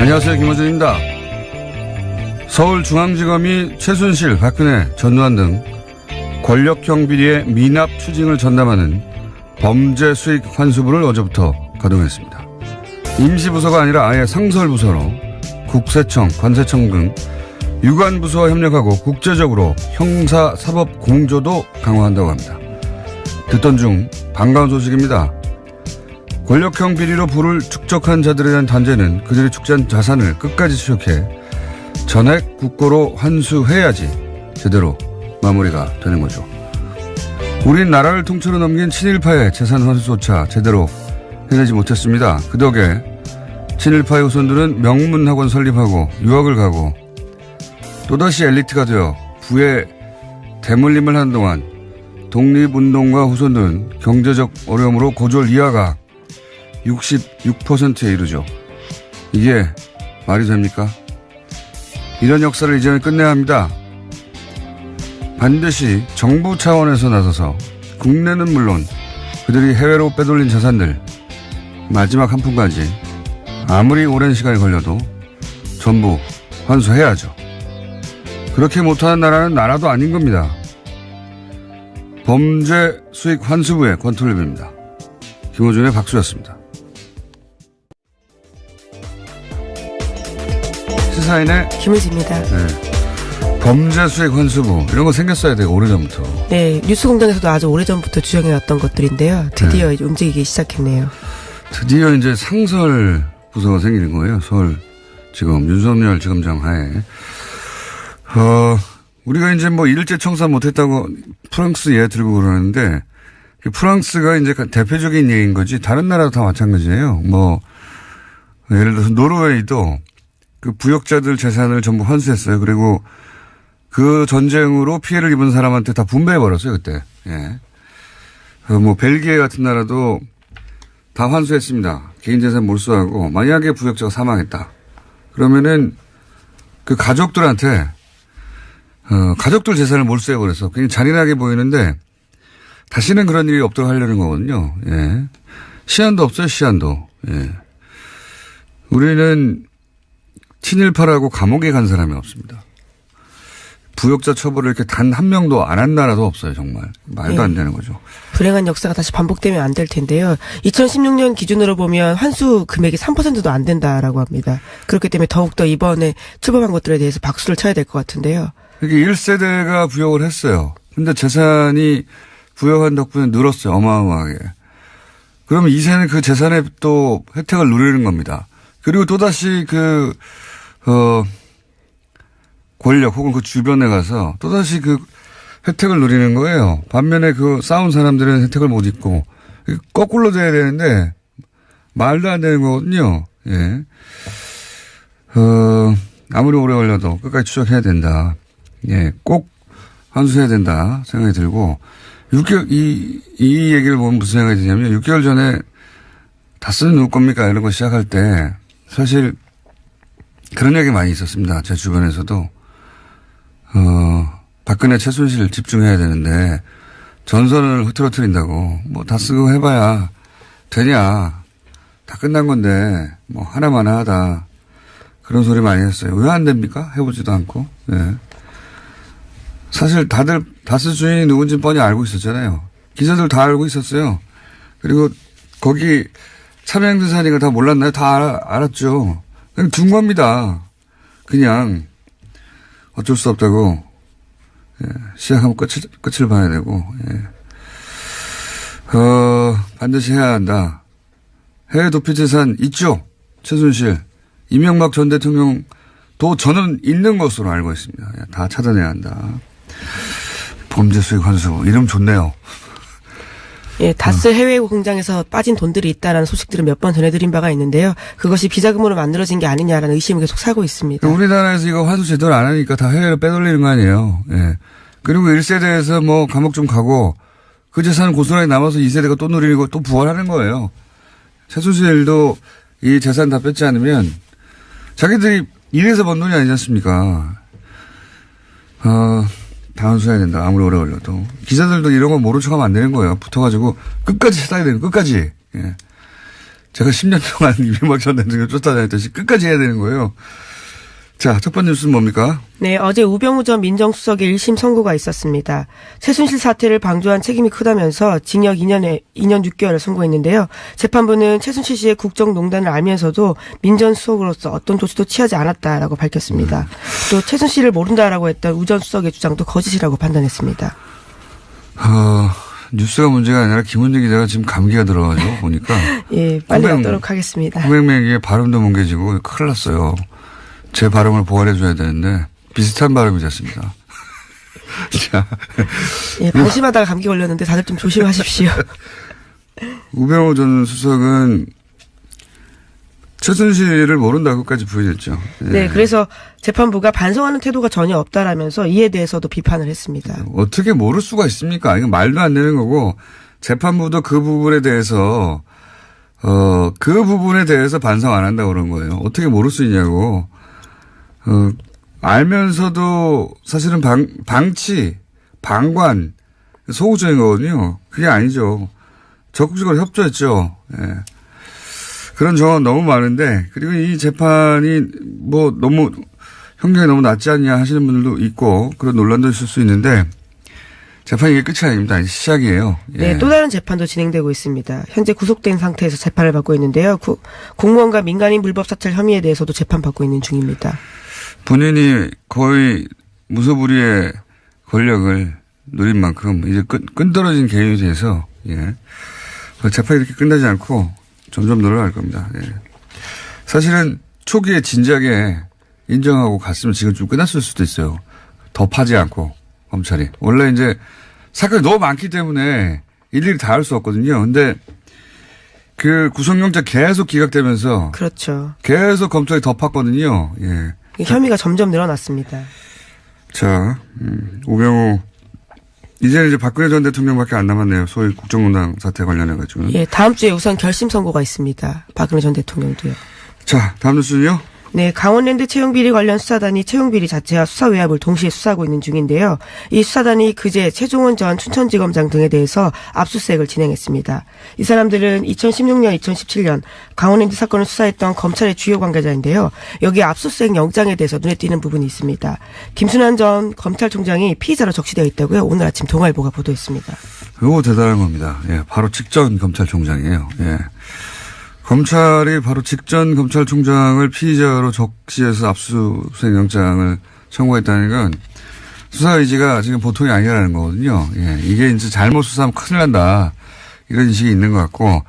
안녕하세요. 김어준입니다. 서울중앙지검이 최순실, 박근혜, 전두환 등 권력형 비리의 미납 추징을 전담하는 범죄수익 환수부를 어제부터 가동했습니다. 임시부서가 아니라 아예 상설부서로 국세청, 관세청 등 유관부서와 협력하고 국제적으로 형사사법 공조도 강화한다고 합니다. 듣던 중 반가운 소식입니다. 권력형 비리로 부를 축적한 자들에 대한 단죄는 그들이 축제한 자산을 끝까지 추적해 전액 국고로 환수해야지 제대로 마무리가 되는 거죠. 우린 나라를 통째로 넘긴 친일파의 재산 환수조차 제대로 해내지 못했습니다. 그 덕에 친일파의 후손들은 명문학원 설립하고 유학을 가고 또다시 엘리트가 되어 부의 대물림을 하는 동안 독립운동가 후손들은 경제적 어려움으로 고졸 이하가 66%에 이르죠. 이게 말이 됩니까? 이런 역사를 이제는 끝내야 합니다. 반드시 정부 차원에서 나서서 국내는 물론 그들이 해외로 빼돌린 자산들 마지막 한 푼까지 아무리 오랜 시간이 걸려도 전부 환수해야죠. 그렇게 못하는 나라는 나라도 아닌 겁니다. 범죄 수익 환수부의 권투랩입니다. 김호준의 박수였습니다. 시사인의 김혜지입니다. 네. 범죄 수익 환수부 이런 거 생겼어야 돼요. 오래전부터. 네. 뉴스공장에서도 아주 오래전부터 주장해왔던 것들인데요. 드디어 네. 이제 움직이기 시작했네요. 드디어 이제 상설 부서가 생기는 거예요. 서울지검 윤석열 지검장 하에. 우리가 이제 뭐 일제 청산 못했다고 프랑스 예 들고 그러는데 프랑스가 이제 대표적인 예인 거지 다른 나라도 다 마찬가지예요. 뭐 예를 들어서 노르웨이도 그 부역자들 재산을 전부 환수했어요. 그리고 그 전쟁으로 피해를 입은 사람한테 다 분배해버렸어요, 그때. 예. 뭐 벨기에 같은 나라도 다 환수했습니다. 개인 재산 몰수하고 만약에 부역자가 사망했다. 그러면은 그 가족들한테 가족들 재산을 몰수해버려서 굉장히 잔인하게 보이는데 다시는 그런 일이 없도록 하려는 거거든요. 예. 시한도 없어요, 시한도. 예. 우리는 친일파라고 감옥에 간 사람이 없습니다. 부역자 처벌을 이렇게 단 한 명도 안 한 나라도 없어요, 정말. 말도 안 되는 거죠. 불행한 역사가 다시 반복되면 안 될 텐데요. 2016년 기준으로 보면 환수 금액이 3%도 안 된다라고 합니다. 그렇기 때문에 더욱더 이번에 출범한 것들에 대해서 박수를 쳐야 될 것 같은데요. 이게 1세대가 부역을 했어요. 근데 재산이 부역한 덕분에 늘었어요, 어마어마하게. 그러면 2세는 그 재산에 또 혜택을 누리는 겁니다. 그리고 또다시 권력 혹은 그 주변에 가서 또다시 그 혜택을 누리는 거예요. 반면에 그 싸운 사람들은 혜택을 못 입고 거꾸로 돼야 되는데 말도 안 되는 거거든요. 예. 아무리 오래 걸려도 끝까지 추적해야 된다. 예. 꼭 환수해야 된다 생각이 들고 6개월 이 얘기를 보면 무슨 생각이 드냐면 6개월 전에 다스는 누구 겁니까 이런 거 시작할 때 사실 그런 얘기 많이 있었습니다. 제 주변에서도 박근혜 최순실 집중해야 되는데 전선을 흐트러뜨린다고 뭐 다 쓰고 해봐야 되냐 다 끝난 건데 뭐 하나만 하다 그런 소리 많이 했어요. 왜 안 됩니까? 해보지도 않고. 예. 사실 다들 다스 주인이 누군지 뻔히 알고 있었잖아요. 기자들 다 알고 있었어요. 그리고 거기 참여행사니까 다 몰랐나요? 다 알았죠. 그냥 둔 겁니다. 그냥 어쩔 수 없다고. 예. 시작하면 끝을 봐야 되고. 예. 반드시 해야 한다. 해외 도피 재산 있죠. 최순실. 이명박 전 대통령도 저는 있는 것으로 알고 있습니다. 다 찾아내야 한다. 범죄 수익 환수. 이름 좋네요. 예, 다스 해외 공장에서 빠진 돈들이 있다라는 소식들을 몇 번 전해드린 바가 있는데요. 그것이 비자금으로 만들어진 게 아니냐라는 의심이 계속 사고 있습니다. 우리나라에서 이거 환수 제대로 안 하니까 다 해외로 빼돌리는 거 아니에요. 예. 그리고 1세대에서 뭐 감옥 좀 가고 그 재산은 고스란히 남아서 2세대가 또 누리고 또 부활하는 거예요. 최순실도 이 재산 다 뺏지 않으면 자기들이 일해서 번 돈이 아니지 않습니까? 다 환수해야 된다. 아무리 오래 걸려도. 기자들도 이런 거 모른 척하면 안 되는 거예요. 붙어가지고 끝까지 찾아야 되는 끝까지. 예. 제가 10년 동안 이명박 전 대통령 쫓아다녔듯이 끝까지 해야 되는 거예요. 자, 첫 번째 뉴스는 뭡니까? 네, 어제 우병우 전 민정수석의 1심 선고가 있었습니다. 최순실 사태를 방조한 책임이 크다면서 징역 2년 6개월을 선고했는데요. 재판부는 최순실 씨의 국정농단을 알면서도 민정수석으로서 어떤 조치도 취하지 않았다라고 밝혔습니다. 또 최순실을 모른다라고 했던 우 전 수석의 주장도 거짓이라고 판단했습니다. 뉴스가 문제가 아니라 김은지 기자가 지금 감기가 들어가지고 보니까. 예, 빨리 하도록 하겠습니다. 홍백맥의 발음도 뭉개지고 큰일 났어요. 제 발음을 보완해줘야 되는데 비슷한 발음이 됐습니다. 자, 예, 방심하다가 감기 걸렸는데 다들 좀 조심하십시오. 우병우 전 수석은 최순실을 모른다고까지 부인했죠. 예. 네, 그래서 재판부가 반성하는 태도가 전혀 없다라면서 이에 대해서도 비판을 했습니다. 어떻게 모를 수가 있습니까? 이건 말도 안 되는 거고 재판부도 그 부분에 대해서 반성 안 한다고 그런 거예요. 어떻게 모를 수 있냐고. 알면서도 사실은 방관, 소극적인 거거든요. 그게 아니죠. 적극적으로 협조했죠. 예. 그런 정황 너무 많은데, 그리고 이 재판이 너무, 형량이 너무 낮지 않냐 하시는 분들도 있고, 그런 논란도 있을 수 있는데, 재판이 이게 끝이 아닙니다. 시작이에요. 예. 네, 또 다른 재판도 진행되고 있습니다. 현재 구속된 상태에서 재판을 받고 있는데요. 공무원과 민간인 불법 사찰 혐의에 대해서도 재판받고 있는 중입니다. 본인이 거의 무소불위의 권력을 누린 만큼 이제 끈떨어진 개인이 돼서 예. 재판이 이렇게 끝나지 않고 점점 늘어날 겁니다. 예. 사실은 초기에 진작에 인정하고 갔으면 지금 좀 끝났을 수도 있어요. 더 파지 않고 검찰이. 원래 이제 사건이 너무 많기 때문에 일일이 다 할 수 없거든요. 근데 그 구속영장 계속 기각되면서 그렇죠. 계속 검찰이 더 팠거든요. 예. 혐의가 점점 늘어났습니다. 자, 우병우. 이제 박근혜 전 대통령밖에 안 남았네요. 소위 국정농단 사태 관련해가지고. 예, 다음 주에 우선 결심 선고가 있습니다. 박근혜 전 대통령도요. 자, 다음 뉴스는요? 네, 강원랜드 채용비리 관련 수사단이 채용비리 자체와 수사 외압을 동시에 수사하고 있는 중인데요. 이 수사단이 그제 최종원 전 춘천지검장 등에 대해서 압수수색을 진행했습니다. 이 사람들은 2016년, 2017년 강원랜드 사건을 수사했던 검찰의 주요 관계자인데요. 여기 압수수색 영장에 대해서 눈에 띄는 부분이 있습니다. 김순환 전 검찰총장이 피의자로 적시되어 있다고요. 오늘 아침 동아일보가 보도했습니다. 이거 대단한 겁니다. 예, 바로 직전 검찰총장이에요. 예. 검찰이 바로 직전 검찰총장을 피의자로 적시해서 압수수색 영장을 청구했다는 건 수사 의지가 지금 보통이 아니라는 거거든요. 예, 이게 이제 잘못 수사하면 큰일 난다. 이런 인식이 있는 것 같고,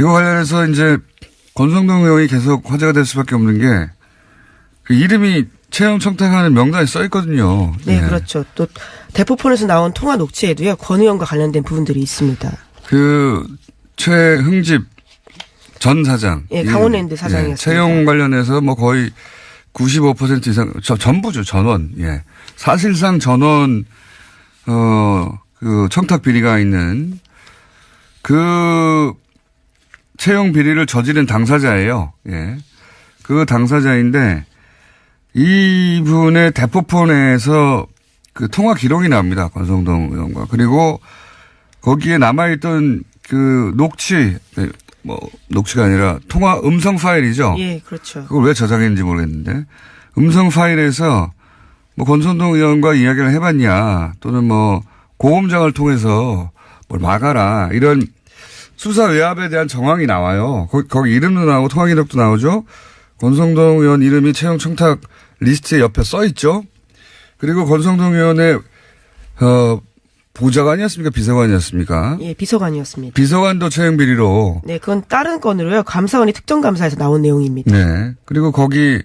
이거 관련해서 이제 권성동 의원이 계속 화제가 될 수밖에 없는 게 그 이름이 채용 청탁하는 명단에 써 있거든요. 네, 예. 그렇죠. 또 대포폰에서 나온 통화 녹취에도요. 권 의원과 관련된 부분들이 있습니다. 그 최흥집 전 사장. 예, 강원랜드 사장이었습니다. 예, 채용 관련해서 거의 95% 이상, 전부죠, 전원. 예. 사실상 전원, 그 청탁 비리가 있는 그 채용 비리를 저지른 당사자예요. 예. 그 당사자인데 이분의 대포폰에서 그 통화 기록이 나옵니다. 권성동 의원과. 그리고 거기에 남아있던 그 녹취, 녹취가 아니라 통화 음성 파일이죠. 예, 그렇죠. 그걸 왜 저장했는지 모르겠는데 음성 파일에서 권성동 의원과 이야기를 해봤냐 또는 고음장을 통해서 뭘 막아라 이런 수사 외압에 대한 정황이 나와요. 거기 이름도 나오고 통화 기록도 나오죠. 권성동 의원 이름이 채용 청탁 리스트에 옆에 써 있죠. 그리고 권성동 의원의 보좌관이었습니까? 비서관이었습니까? 예, 비서관이었습니다. 비서관도 채용 비리로. 네, 그건 다른 건으로요. 감사원이 특정감사에서 나온 내용입니다. 네. 그리고 거기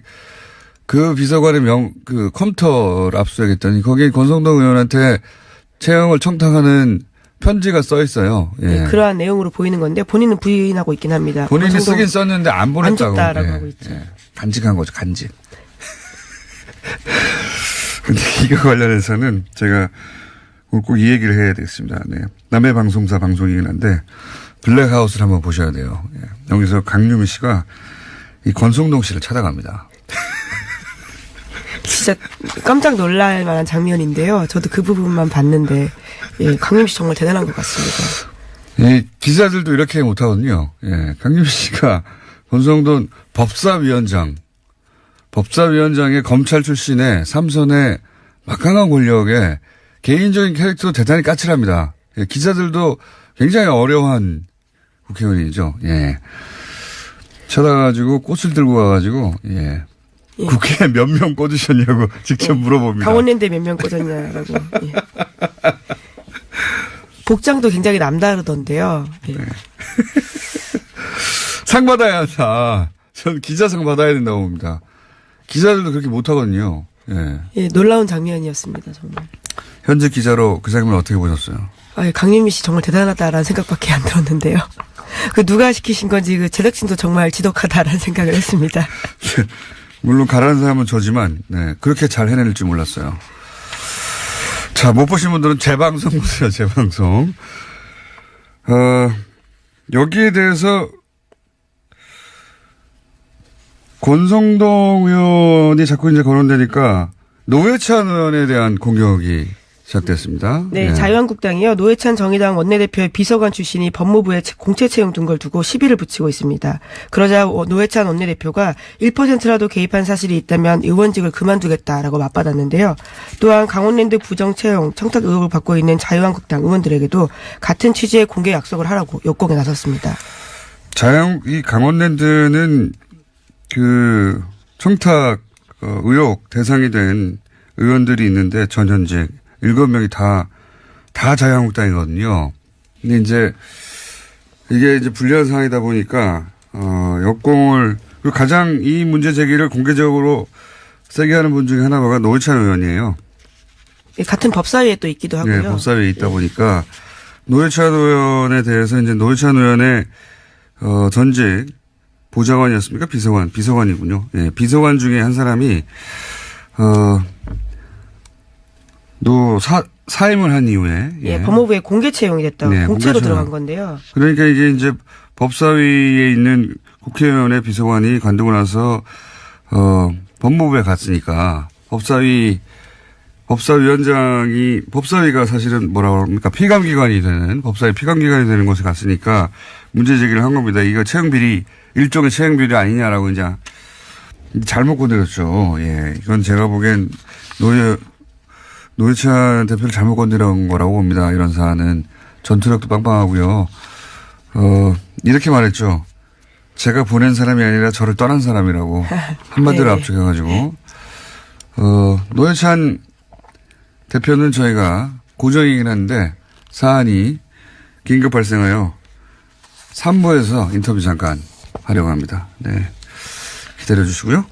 그 비서관의 그 컴퓨터를 압수하겠다니 거기 권성동 의원한테 채용을 청탁하는 편지가 써 있어요. 예. 네, 그러한 내용으로 보이는 건데 본인은 부인하고 있긴 합니다. 본인이 쓰긴 썼는데 안 보냈다고. 안 줬다라고 하고 있죠. 예. 간직한 거죠, 간직. 근데 이거 관련해서는 제가 오늘 꼭 이 얘기를 해야 되겠습니다. 네. 남의 방송사 방송이긴 한데 블랙하우스를 한번 보셔야 돼요. 예. 여기서 강유미 씨가 이 권성동 씨를 찾아갑니다. 진짜 깜짝 놀랄 만한 장면인데요. 저도 그 부분만 봤는데 예, 강유미 씨 정말 대단한 것 같습니다. 이 기자들도 이렇게 못하거든요. 예. 강림희 씨가 권성동 법사위원장의 검찰 출신의 삼선의 막강한 권력에 개인적인 캐릭터도 대단히 까칠합니다. 예. 기자들도 굉장히 어려운 국회의원이죠. 예. 찾아가지고 꽃을 들고 가가지고, 예. 예. 국회에 몇 명 꽂으셨냐고 직접 물어봅니다. 강원랜드에 몇 명 꽂았냐라고. 예. 복장도 굉장히 남다르던데요. 예. 네. 상 받아야 한다. 전 기자상 받아야 된다고 봅니다. 기자들도 그렇게 못하거든요. 예. 예, 놀라운 장면이었습니다, 정말. 현직 기자로 그 장면 어떻게 보셨어요? 강윤미 씨 정말 대단하다라는 생각밖에 안 들었는데요. 그 누가 시키신 건지 그 제작진도 정말 지독하다라는 생각을 했습니다. 물론 가라는 사람은 저지만, 네, 그렇게 잘 해낼 줄 몰랐어요. 자, 못 보신 분들은 재방송 보세요, 재방송. 여기에 대해서 권성동 의원이 자꾸 이제 거론되니까 노회찬 의원에 대한 공격이 시작됐습니다. 네, 네. 자유한국당이요. 노회찬 정의당 원내대표의 비서관 출신이 법무부에 공채 채용 둔 걸 두고 시비를 붙이고 있습니다. 그러자 노회찬 원내대표가 1%라도 개입한 사실이 있다면 의원직을 그만두겠다라고 맞받았는데요. 또한 강원랜드 부정 채용 청탁 의혹을 받고 있는 자유한국당 의원들에게도 같은 취지의 공개 약속을 하라고 역공에 나섰습니다. 이 강원랜드는 그 청탁 의혹 대상이 된 의원들이 있는데 전현직 7명이 다 자유한국당이거든요. 근데 이제 이게 이제 불리한 상황이다 보니까 역공을 그리고 가장 이 문제 제기를 공개적으로 세게 하는 분 중에 하나가 노회찬 의원이에요. 네, 같은 법사위에 또 있기도 하고요. 네, 법사위에 있다 보니까 노회찬 의원에 대해서 이제 노회찬 의원의 전직 보좌관이었습니까? 비서관이군요. 예, 비서관 중에 한 사람이 사임을 한 이후에. 예, 법무부에 공개 채용이 됐다고 네, 공채로 들어간 건데요. 그러니까 이게 이제 법사위에 있는 국회의원의 비서관이 관두고 나서, 법무부에 갔으니까 법사위가 사실은 뭐라고 합니까? 법사위 피감기관이 되는 곳에 갔으니까 문제 제기를 한 겁니다. 이거 일종의 채용비리 아니냐라고 이제 잘못 건드렸죠. 예. 이건 제가 보기엔 노회찬 대표를 잘못 건드린 거라고 봅니다. 이런 사안은 전투력도 빵빵하고요. 이렇게 말했죠. 제가 보낸 사람이 아니라 저를 떠난 사람이라고 한마디로 네. 압축해가지고 노회찬 대표는 저희가 고정이긴 한데 사안이 긴급 발생하여 3부에서 인터뷰 잠깐 하려고 합니다. 네, 기다려 주시고요.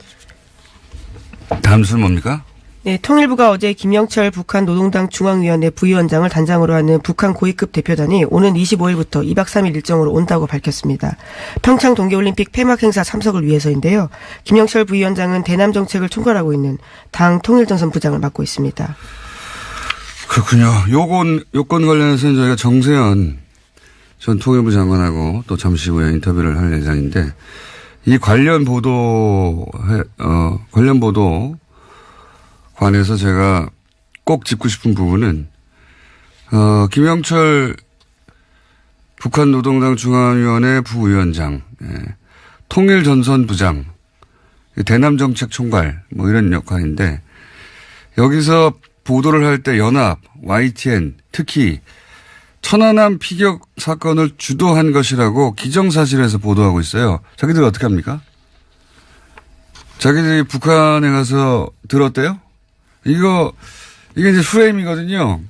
다음 순 뭡니까? 네, 통일부가 어제 김영철 북한 노동당 중앙위원회 부위원장을 단장으로 하는 북한 고위급 대표단이 오는 25일부터 2박 3일 일정으로 온다고 밝혔습니다. 평창 동계올림픽 폐막 행사 참석을 위해서인데요. 김영철 부위원장은 대남 정책을 총괄하고 있는 당 통일전선 부장을 맡고 있습니다. 그렇군요. 요건 관련해서는 저희가 정세현 전 통일부 장관하고 또 잠시 후에 인터뷰를 할 예정인데 이 관련 보도 관해서 제가 꼭 짚고 싶은 부분은 김영철 북한 노동당 중앙위원회 부위원장, 통일전선부장, 대남정책 총괄 뭐 이런 역할인데 여기서 보도를 할 때 연합, YTN 특히 천안함 피격 사건을 주도한 것이라고 기정사실에서 보도하고 있어요. 자기들 어떻게 합니까? 자기들이 북한에 가서 들었대요? 이게 이제 프레임이거든요.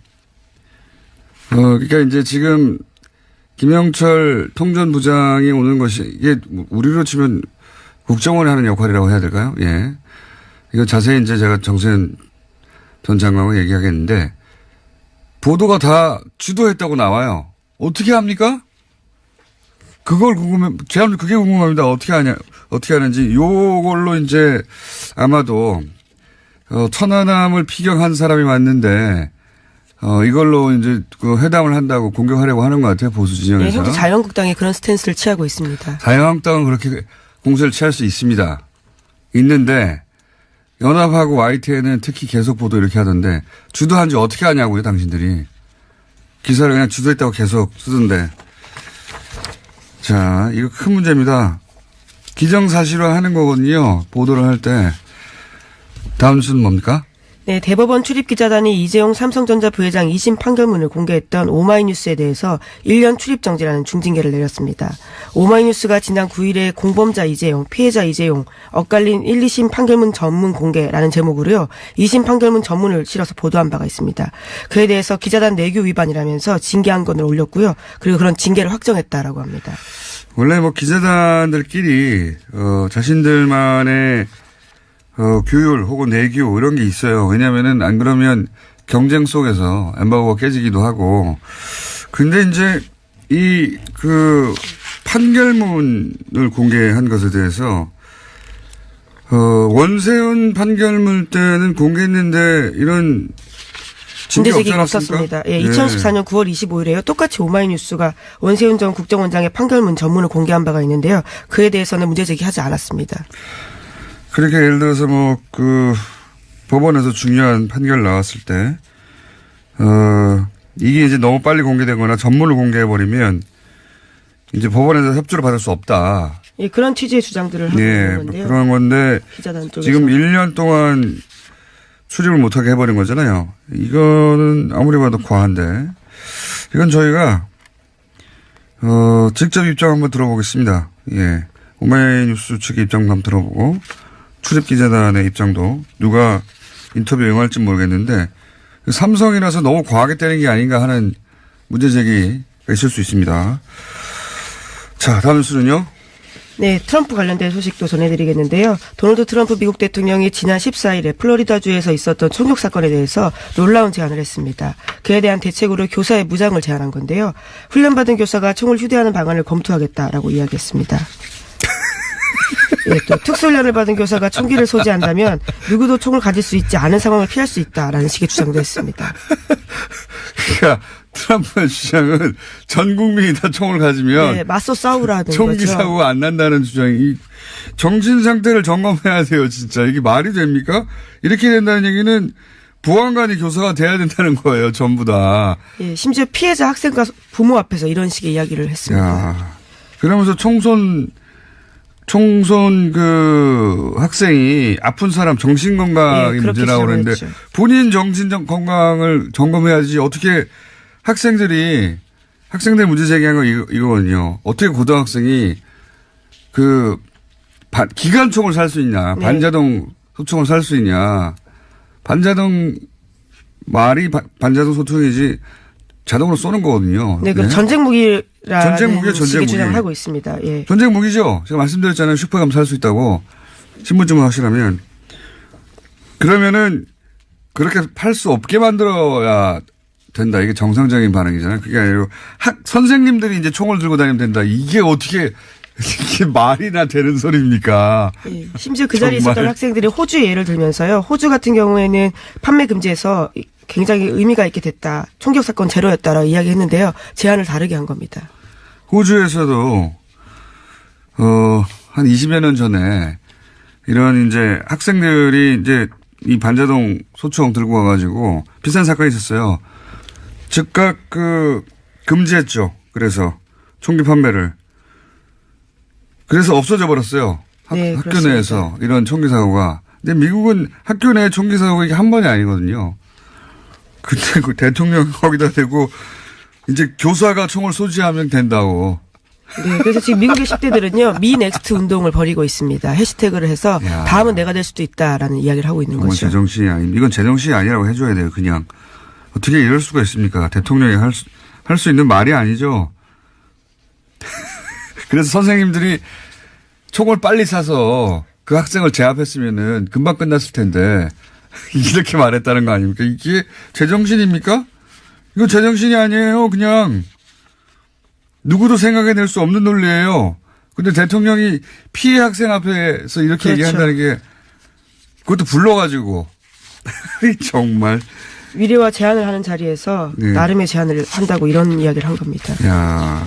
그러니까 이제 지금 김영철 통전부장이 오는 것이 이게 우리로 치면 국정원이 하는 역할이라고 해야 될까요? 예. 이거 자세히 이제 제가 정세현 전 장관과 얘기하겠는데 보도가 다 주도했다고 나와요. 어떻게 합니까? 제가 그게 궁금합니다. 어떻게 하는지. 요걸로 이제 아마도 천안함을 피격한 사람이 맞는데 이걸로 이제 그 회담을 한다고 공격하려고 하는 것 같아요. 보수 진영에서. 네, 현재 자유한국당이 그런 스탠스를 취하고 있습니다. 자유한국당은 그렇게 공세를 취할 수 있습니다. 있는데 연합하고 YTN은 특히 계속 보도 이렇게 하던데 주도한지 어떻게 하냐고요, 당신들이. 기사를 그냥 주도했다고 계속 쓰던데. 자, 이거 큰 문제입니다. 기정사실화 하는 거거든요. 보도를 할 때. 다음 순 뭡니까? 네, 대법원 출입기자단이 이재용 삼성전자 부회장 2심 판결문을 공개했던 오마이뉴스에 대해서 1년 출입정지라는 중징계를 내렸습니다. 오마이뉴스가 지난 9일에 공범자 이재용, 피해자 이재용, 엇갈린 1, 2심 판결문 전문 공개라는 제목으로요. 2심 판결문 전문을 실어서 보도한 바가 있습니다. 그에 대해서 기자단 내규 위반이라면서 징계 한 건을 올렸고요. 그리고 그런 징계를 확정했다라고 합니다. 원래 뭐 기자단들끼리 자신들만의 규율 혹은 내규 이런 게 있어요. 왜냐면은 안 그러면 경쟁 속에서 엠바고가 깨지기도 하고. 근데 이제 판결문을 공개한 것에 대해서 원세훈 판결문 때는 공개했는데 이런 문제 제기가 없었습니다. 예, 2014년 9월 25일에요. 똑같이 오마이뉴스가 원세훈 전 국정원장의 판결문 전문을 공개한 바가 있는데요. 그에 대해서는 문제 제기하지 않았습니다. 그렇게 예를 들어서 법원에서 중요한 판결 나왔을 때, 이게 이제 너무 빨리 공개되거나 전문을 공개해버리면 이제 법원에서 협조를 받을 수 없다. 예, 그런 취지의 주장들을 하고 있는 건데요. 그런 건데, 기자단 쪽에서. 지금 1년 동안 출입을 못하게 해버린 거잖아요. 이거는 아무리 봐도 과한데, 이건 저희가, 직접 입장 한번 들어보겠습니다. 예. 오마이뉴스 측의 입장도 한번 들어보고, 출입기자단의 입장도 누가 인터뷰 응할지 모르겠는데 삼성이라서 너무 과하게 때린 게 아닌가 하는 문제 제기가 있을 수 있습니다. 자, 다음 뉴스는요. 네, 트럼프 관련된 소식도 전해드리겠는데요. 도널드 트럼프 미국 대통령이 지난 14일에 플로리다주에서 있었던 총격 사건에 대해서 놀라운 제안을 했습니다. 그에 대한 대책으로 교사의 무장을 제안한 건데요. 훈련받은 교사가 총을 휴대하는 방안을 검토하겠다라고 이야기했습니다. 예, 또 특수훈련을 받은 교사가 총기를 소지한다면 누구도 총을 가질 수 있지 않은 상황을 피할 수 있다라는 식의 주장도 했습니다. 그러니까 트럼프의 주장은 전 국민이 다 총을 가지면 네, 맞서 싸우라는 총기 거죠. 사고가 안 난다는 주장이 정신 상태를 점검해야 돼요. 진짜 이게 말이 됩니까? 이렇게 된다는 얘기는 보안관이 교사가 돼야 된다는 거예요. 전부 다. 예, 심지어 피해자 학생과 부모 앞에서 이런 식의 이야기를 했습니다. 야, 그러면서 총선 학생이 아픈 사람 정신건강이 문제라고 그러는데 본인 정신건강을 점검해야지 어떻게 학생들 문제 제기한 거 이거거든요. 어떻게 고등학생이 기관총을 살 수 있냐. 네. 반자동 소총을 살 수 있냐. 반자동 소총이지 자동으로 쏘는 거거든요. 네, 그럼 전쟁 무기라는 전쟁 식의 무기. 주장을 하고 있습니다. 예. 전쟁 무기죠. 제가 말씀드렸잖아요. 슈퍼감 살 수 있다고. 신분증을 확실하면. 그러면은 그렇게 팔 수 없게 만들어야 된다. 이게 정상적인 반응이잖아요. 그게 아니고 선생님들이 이제 총을 들고 다니면 된다. 이게 어떻게 이게 말이나 되는 소리입니까? 예, 심지어 그 자리에 있었던 학생들이 호주의 예를 들면서요. 호주 같은 경우에는 판매 금지에서 굉장히 의미가 있게 됐다. 총격 사건 제로였다라고 이야기했는데요. 제안을 다르게 한 겁니다. 호주에서도 한 20여 년 전에 이런 이제 학생들이 이제 이 반자동 소총 들고 와가지고 비싼 사건이 있었어요. 즉각 금지했죠. 그래서 총기 판매를. 그래서 없어져 버렸어요. 네, 학교 그렇습니다. 내에서 이런 총기 사고가. 근데 미국은 학교 내 총기 사고가 이게 한 번이 아니거든요. 그때 대통령 거기다 대고 이제 교사가 총을 소지하면 된다고. 네, 그래서 지금 미국의 10대들은요. 미 넥스트 운동을 벌이고 있습니다. 해시태그를 해서 야. 다음은 내가 될 수도 있다라는 이야기를 하고 있는 정말 거죠. 제정신이 아닙니다. 이건 제정신이 아니라고 해줘야 돼요. 그냥. 어떻게 이럴 수가 있습니까? 대통령이 할 수 있는 말이 아니죠. 그래서 선생님들이 총을 빨리 사서 그 학생을 제압했으면은 금방 끝났을 텐데 이렇게 말했다는 거 아닙니까? 이게 제정신입니까? 이거 제정신이 아니에요. 그냥 누구도 생각해낼 수 없는 논리예요. 근데 대통령이 피해 학생 앞에서 이렇게 그렇죠. 얘기한다는 게 그것도 불러가지고 정말. 위례와 제안을 하는 자리에서 네. 나름의 제안을 한다고 이런 이야기를 한 겁니다. 야,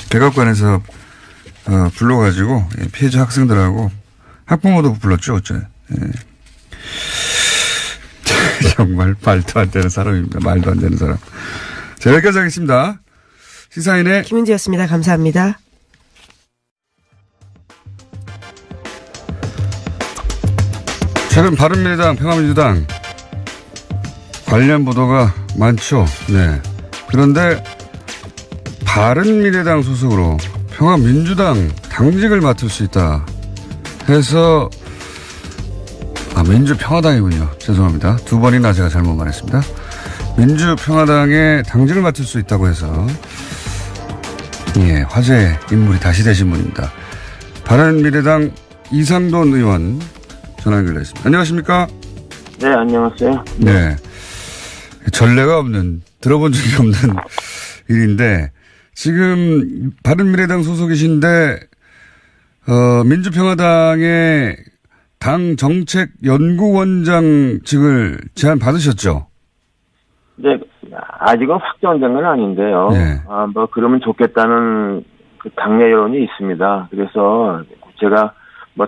백악관에서 불러가지고 피해자 학생들하고 학부모도 불렀죠, 어째. 예. 정말 말도 안 되는 사람입니다. 말도 안 되는 사람. 자, 여기까지 하겠습니다. 시사인의 김은지였습니다. 감사합니다. 최근 바른미래당, 평화민주당 관련 보도가 많죠. 네. 그런데 바른미래당 소속으로 평화민주당 당직을 맡을 수 있다 해서 민주평화당이군요. 죄송합니다. 두 번이나 제가 잘못 말했습니다. 민주평화당의 당직을 맡을 수 있다고 해서 예, 화제의 인물이 다시 되신 분입니다. 바른미래당 이상돈 의원 전화 연결됐습니다. 안녕하십니까? 네, 안녕하세요. 네. 전례가 없는, 들어본 적이 없는 일인데, 지금 바른미래당 소속이신데, 민주평화당의 당 정책연구원장직을 제안 받으셨죠? 네, 아직은 확정된 건 아닌데요. 네. 그러면 좋겠다는 그 당내 여론이 있습니다. 그래서 제가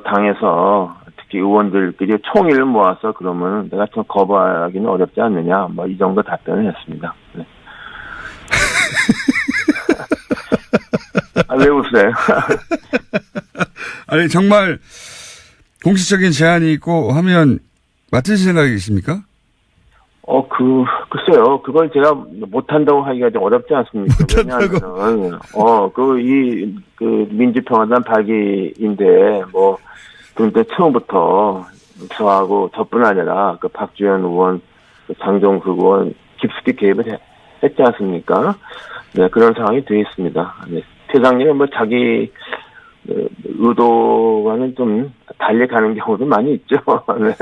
당에서 특히 의원들끼리 총의를 모아서 그러면 내가 좀 거부하기는 어렵지 않느냐, 이 정도 답변을 했습니다. 네. 왜 웃어요? 아니, 정말 공식적인 제안이 있고 하면 맡으실 생각이십니까? 글쎄요. 그걸 제가 못한다고 하기가 좀 어렵지 않습니까? 왜냐하면, 민주평화당 발기인데, 그런데 처음부터 저하고 저뿐 아니라 박주현 의원, 장종석 의원 깊숙이 개입을 했지 않습니까? 네, 그런 상황이 되어 있습니다. 네. 회장님은 자기 의도와는 좀 달리 가는 경우도 많이 있죠. 네.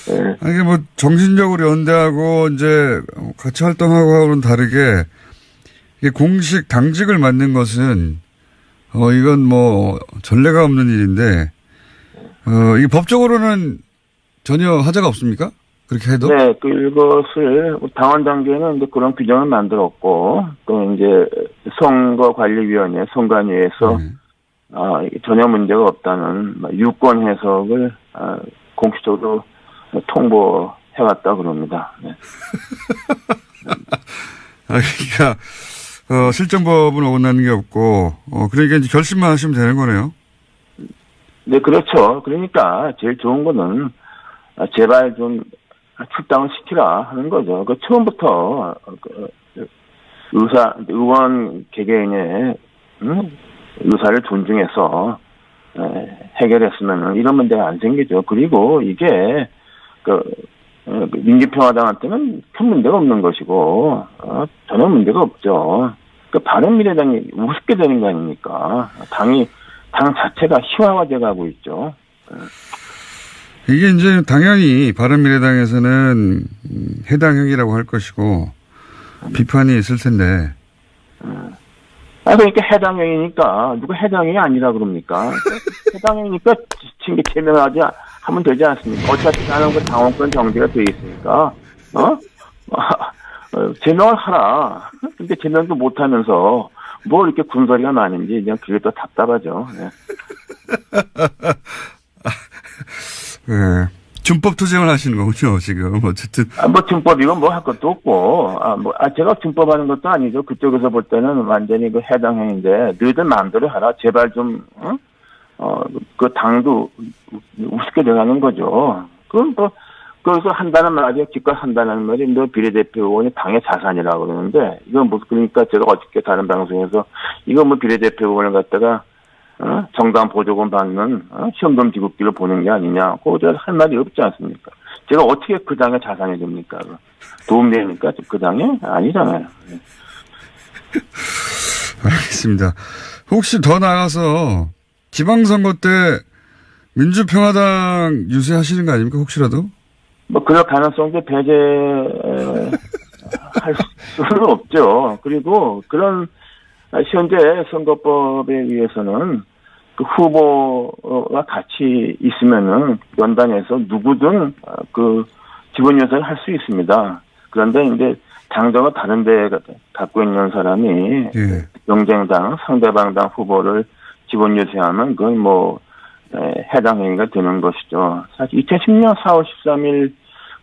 네. 이게 정신적으로 연대하고 이제 같이 활동하고는 다르게 이게 공식 당직을 맡는 것은 이건 전례가 없는 일인데 이게 법적으로는 전혀 하자가 없습니까? 그렇게 해도? 네, 이것을 당원 단계는 이제 그런 규정을 만들었고 또 이제 선거관리위원회, 선관위에서 전혀 문제가 없다는 유권 해석을 공식적으로 통보해왔다 그럽니다. 네. 그러니까 실정법은 어긋나는 게 없고 그러니까 이제 결심만 하시면 되는 거네요. 네, 그렇죠. 그러니까 제일 좋은 거는 제발 좀 출당을 시키라 하는 거죠. 처음부터 의원 개개인의 의사를 존중해서 해결했으면 이런 문제가 안 생기죠. 그리고 이게 민주평화당한테는 큰 문제가 없는 것이고 전혀 문제가 없죠. 바른미래당이 우습게 되는 거 아닙니까? 당 자체가 희화화돼 가고 있죠. 이게 이제 당연히 바른미래당에서는 해당형이라고 할 것이고 비판이 있을 텐데. 그러니까 해당형이니까 누가 해당형이 아니라 그럽니까? 해당형이니까 제명하지 하면 되지 않습니까? 어차피 나는 당원권 정지가 돼 있으니까 제명을 하라. 근데 제명도 못하면서 뭐 이렇게 군소리가 많은지 그냥 그게 또 답답하죠. 네. 네. 준법 투쟁을 하시는 거군요, 지금. 어쨌든. 준법 이건 할 것도 없고, 제가 준법 하는 것도 아니죠. 그쪽에서 볼 때는 완전히 해당행인데, 너희들 마음대로 하라. 제발 좀, 당도 우습게 돼가는 거죠. 그럼 거기서 한다는 말이, 기껏 한다는 말이, 비례대표 의원이 당의 자산이라고 그러는데, 이건 그러니까 제가 어저께 다른 방송에서, 이거 비례대표 의원을 갖다가, 정당 보조금 받는 시험돈 비급기를 보는 게 아니냐. 그거 할 말이 없지 않습니까? 제가 어떻게 그 당의 자산이 됩니까? 도움됩니까? 그 당에? 아니잖아요. 네. 알겠습니다. 혹시 더 나가서 지방선거 때 민주평화당 유세하시는 거 아닙니까? 혹시라도? 그럴 가능성도 배제할 수는 없죠. 그리고 그런 현재 선거법에 의해서는 그 후보가 같이 있으면은 연단에서 누구든 지분 요소를 할 수 있습니다. 그런데 이제 당정은 다른 데 갖고 있는 사람이 경쟁당, 상대방 당 후보를 지분 요소하면 그건 해당 행위가 되는 것이죠. 사실 2010년 4월 13일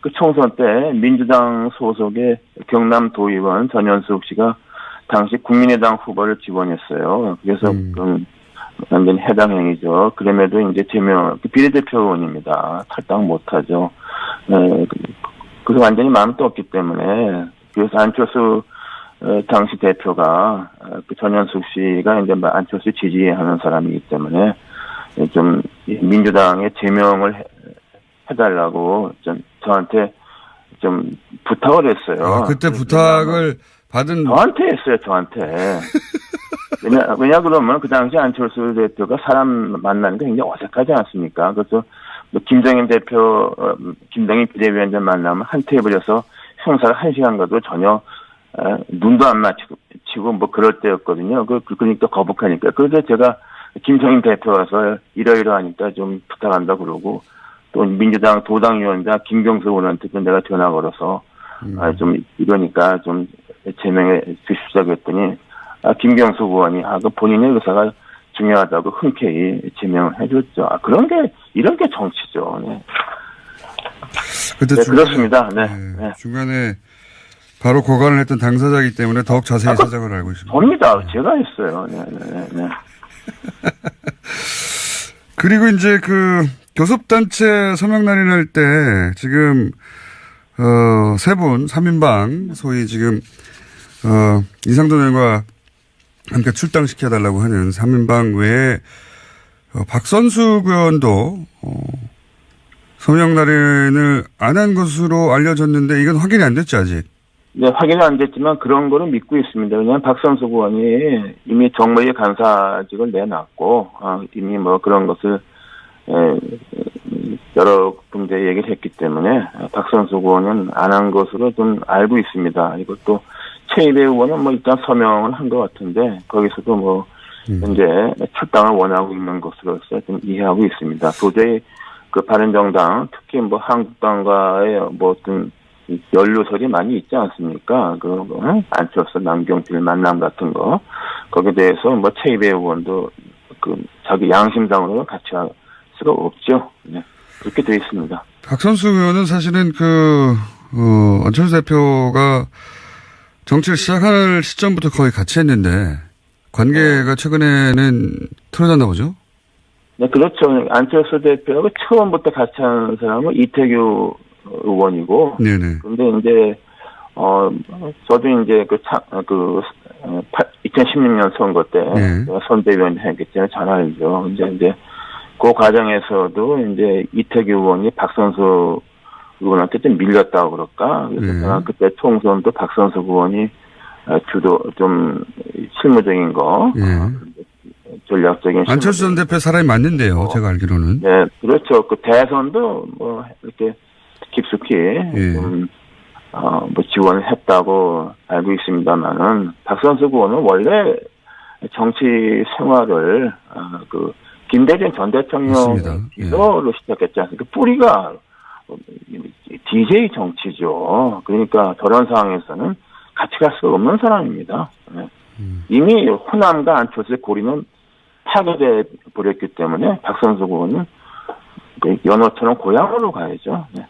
그 총선 때 민주당 소속의 경남도의원 전현숙 씨가 당시 국민의당 후보를 지원했어요. 그래서 완전 해당 행위죠. 그럼에도 이제 비례대표 의원입니다. 탈당 못하죠. 그래서 완전히 마음도 없기 때문에 그래서 안철수 당시 대표가 그 전현숙 씨가 이제 안철수 지지하는 사람이기 때문에 좀 민주당에 제명을 해달라고 저한테 좀 부탁을 했어요. 그때 부탁을 받은 저한테 했어요. 저한테. 왜냐 그러면 그 당시 안철수 대표가 사람 만나는 게 굉장히 어색하지 않습니까? 그래서 김정인 대표, 김정인 비대위원장 만나면 한 테이블에서 행사를 1시간 가도 전혀 눈도 안 마치고 뭐 그럴 때였거든요. 그러니까 거북하니까. 그래서 제가 김정인 대표 와서 이러이러하니까 좀 부탁한다 그러고 또 민주당 도당위원장 김경수 의원한테도 내가 전화 걸어서 좀 이러니까 좀 제명해 주십시오 했더니 김경수 의원이 그 본인의 의사가 중요하다고 흔쾌히 제명을 해줬죠. 이런 게 정치죠. 네. 그때 네, 그렇습니다. 네. 네. 중간에 바로 고관을 했던 당사자이기 때문에 더욱 자세히 사정을 알고 있습니다. 접니다. 제가 했어요. 네. 그리고 이제 그 교섭단체 서명 날인할 때 지금 세 분 3인방 소위 지금 이상돈 의원과 함께 출당시켜달라고 하는 3인방 외에 박선숙 의원도 서명 날인을 안 한 것으로 알려졌는데 이건 확인이 안 됐죠 아직? 네, 확인은 안 됐지만 그런 거는 믿고 있습니다. 왜냐하면 박선숙 의원이 이미 정무위 간사직을 내놨고 이미 뭐 그런 것을 여러 군데 얘기를 했기 때문에 박선숙 의원은 안 한 것으로 좀 알고 있습니다. 이것도 최이배 의원은 뭐 일단 서명을 한 것 같은데 거기서도 뭐 현재 출당을 원하고 있는 것으로서 좀 이해하고 있습니다. 도저히 그 바른정당 특히 뭐 한국당과의 뭐 어떤 연루설이 많이 있지 않습니까? 안철수 남경필 만남 같은 거 거기에 대해서 뭐 최이배 의원도 자기 양심상으로 같이 할 수가 없죠. 네. 그렇게 되어 있습니다. 박선숙 의원은 사실은 안철수 대표가 정치를 시작할 시점부터 거의 같이 했는데 관계가 최근에는 틀어졌나 보죠? 네, 그렇죠. 안철수 대표가 처음부터 같이 하는 사람은 이태규 의원이고. 네네. 근데 이제, 저도 이제 2016년 선거 때 선대위원 했기 때문에 잘 알죠. 이제 그 과정에서도 이제 이태규 의원이 박선숙 의원한테 좀 밀렸다고 그럴까. 그래서 그때 총선도 박선숙 의원이 좀 실무적인 거. 전략적인. 안철수 전 대표 사람이 맞는데요. 제가 알기로는. 네, 그렇죠. 그 대선도 뭐 이렇게 깊숙이 뭐 지원을 했다고 알고 있습니다만은 박선숙 의원은 원래 정치 생활을 김대중 전 대통령 비서로 시작했지 않습니까? 뿌리가 DJ 정치죠. 그러니까 저런 상황에서는 같이 갈 수 없는 사람입니다. 네. 이미 호남과 안철수의 고리는 파괴돼 버렸기 때문에 박선숙 의원은 연어처럼 고향으로 가야죠. 네.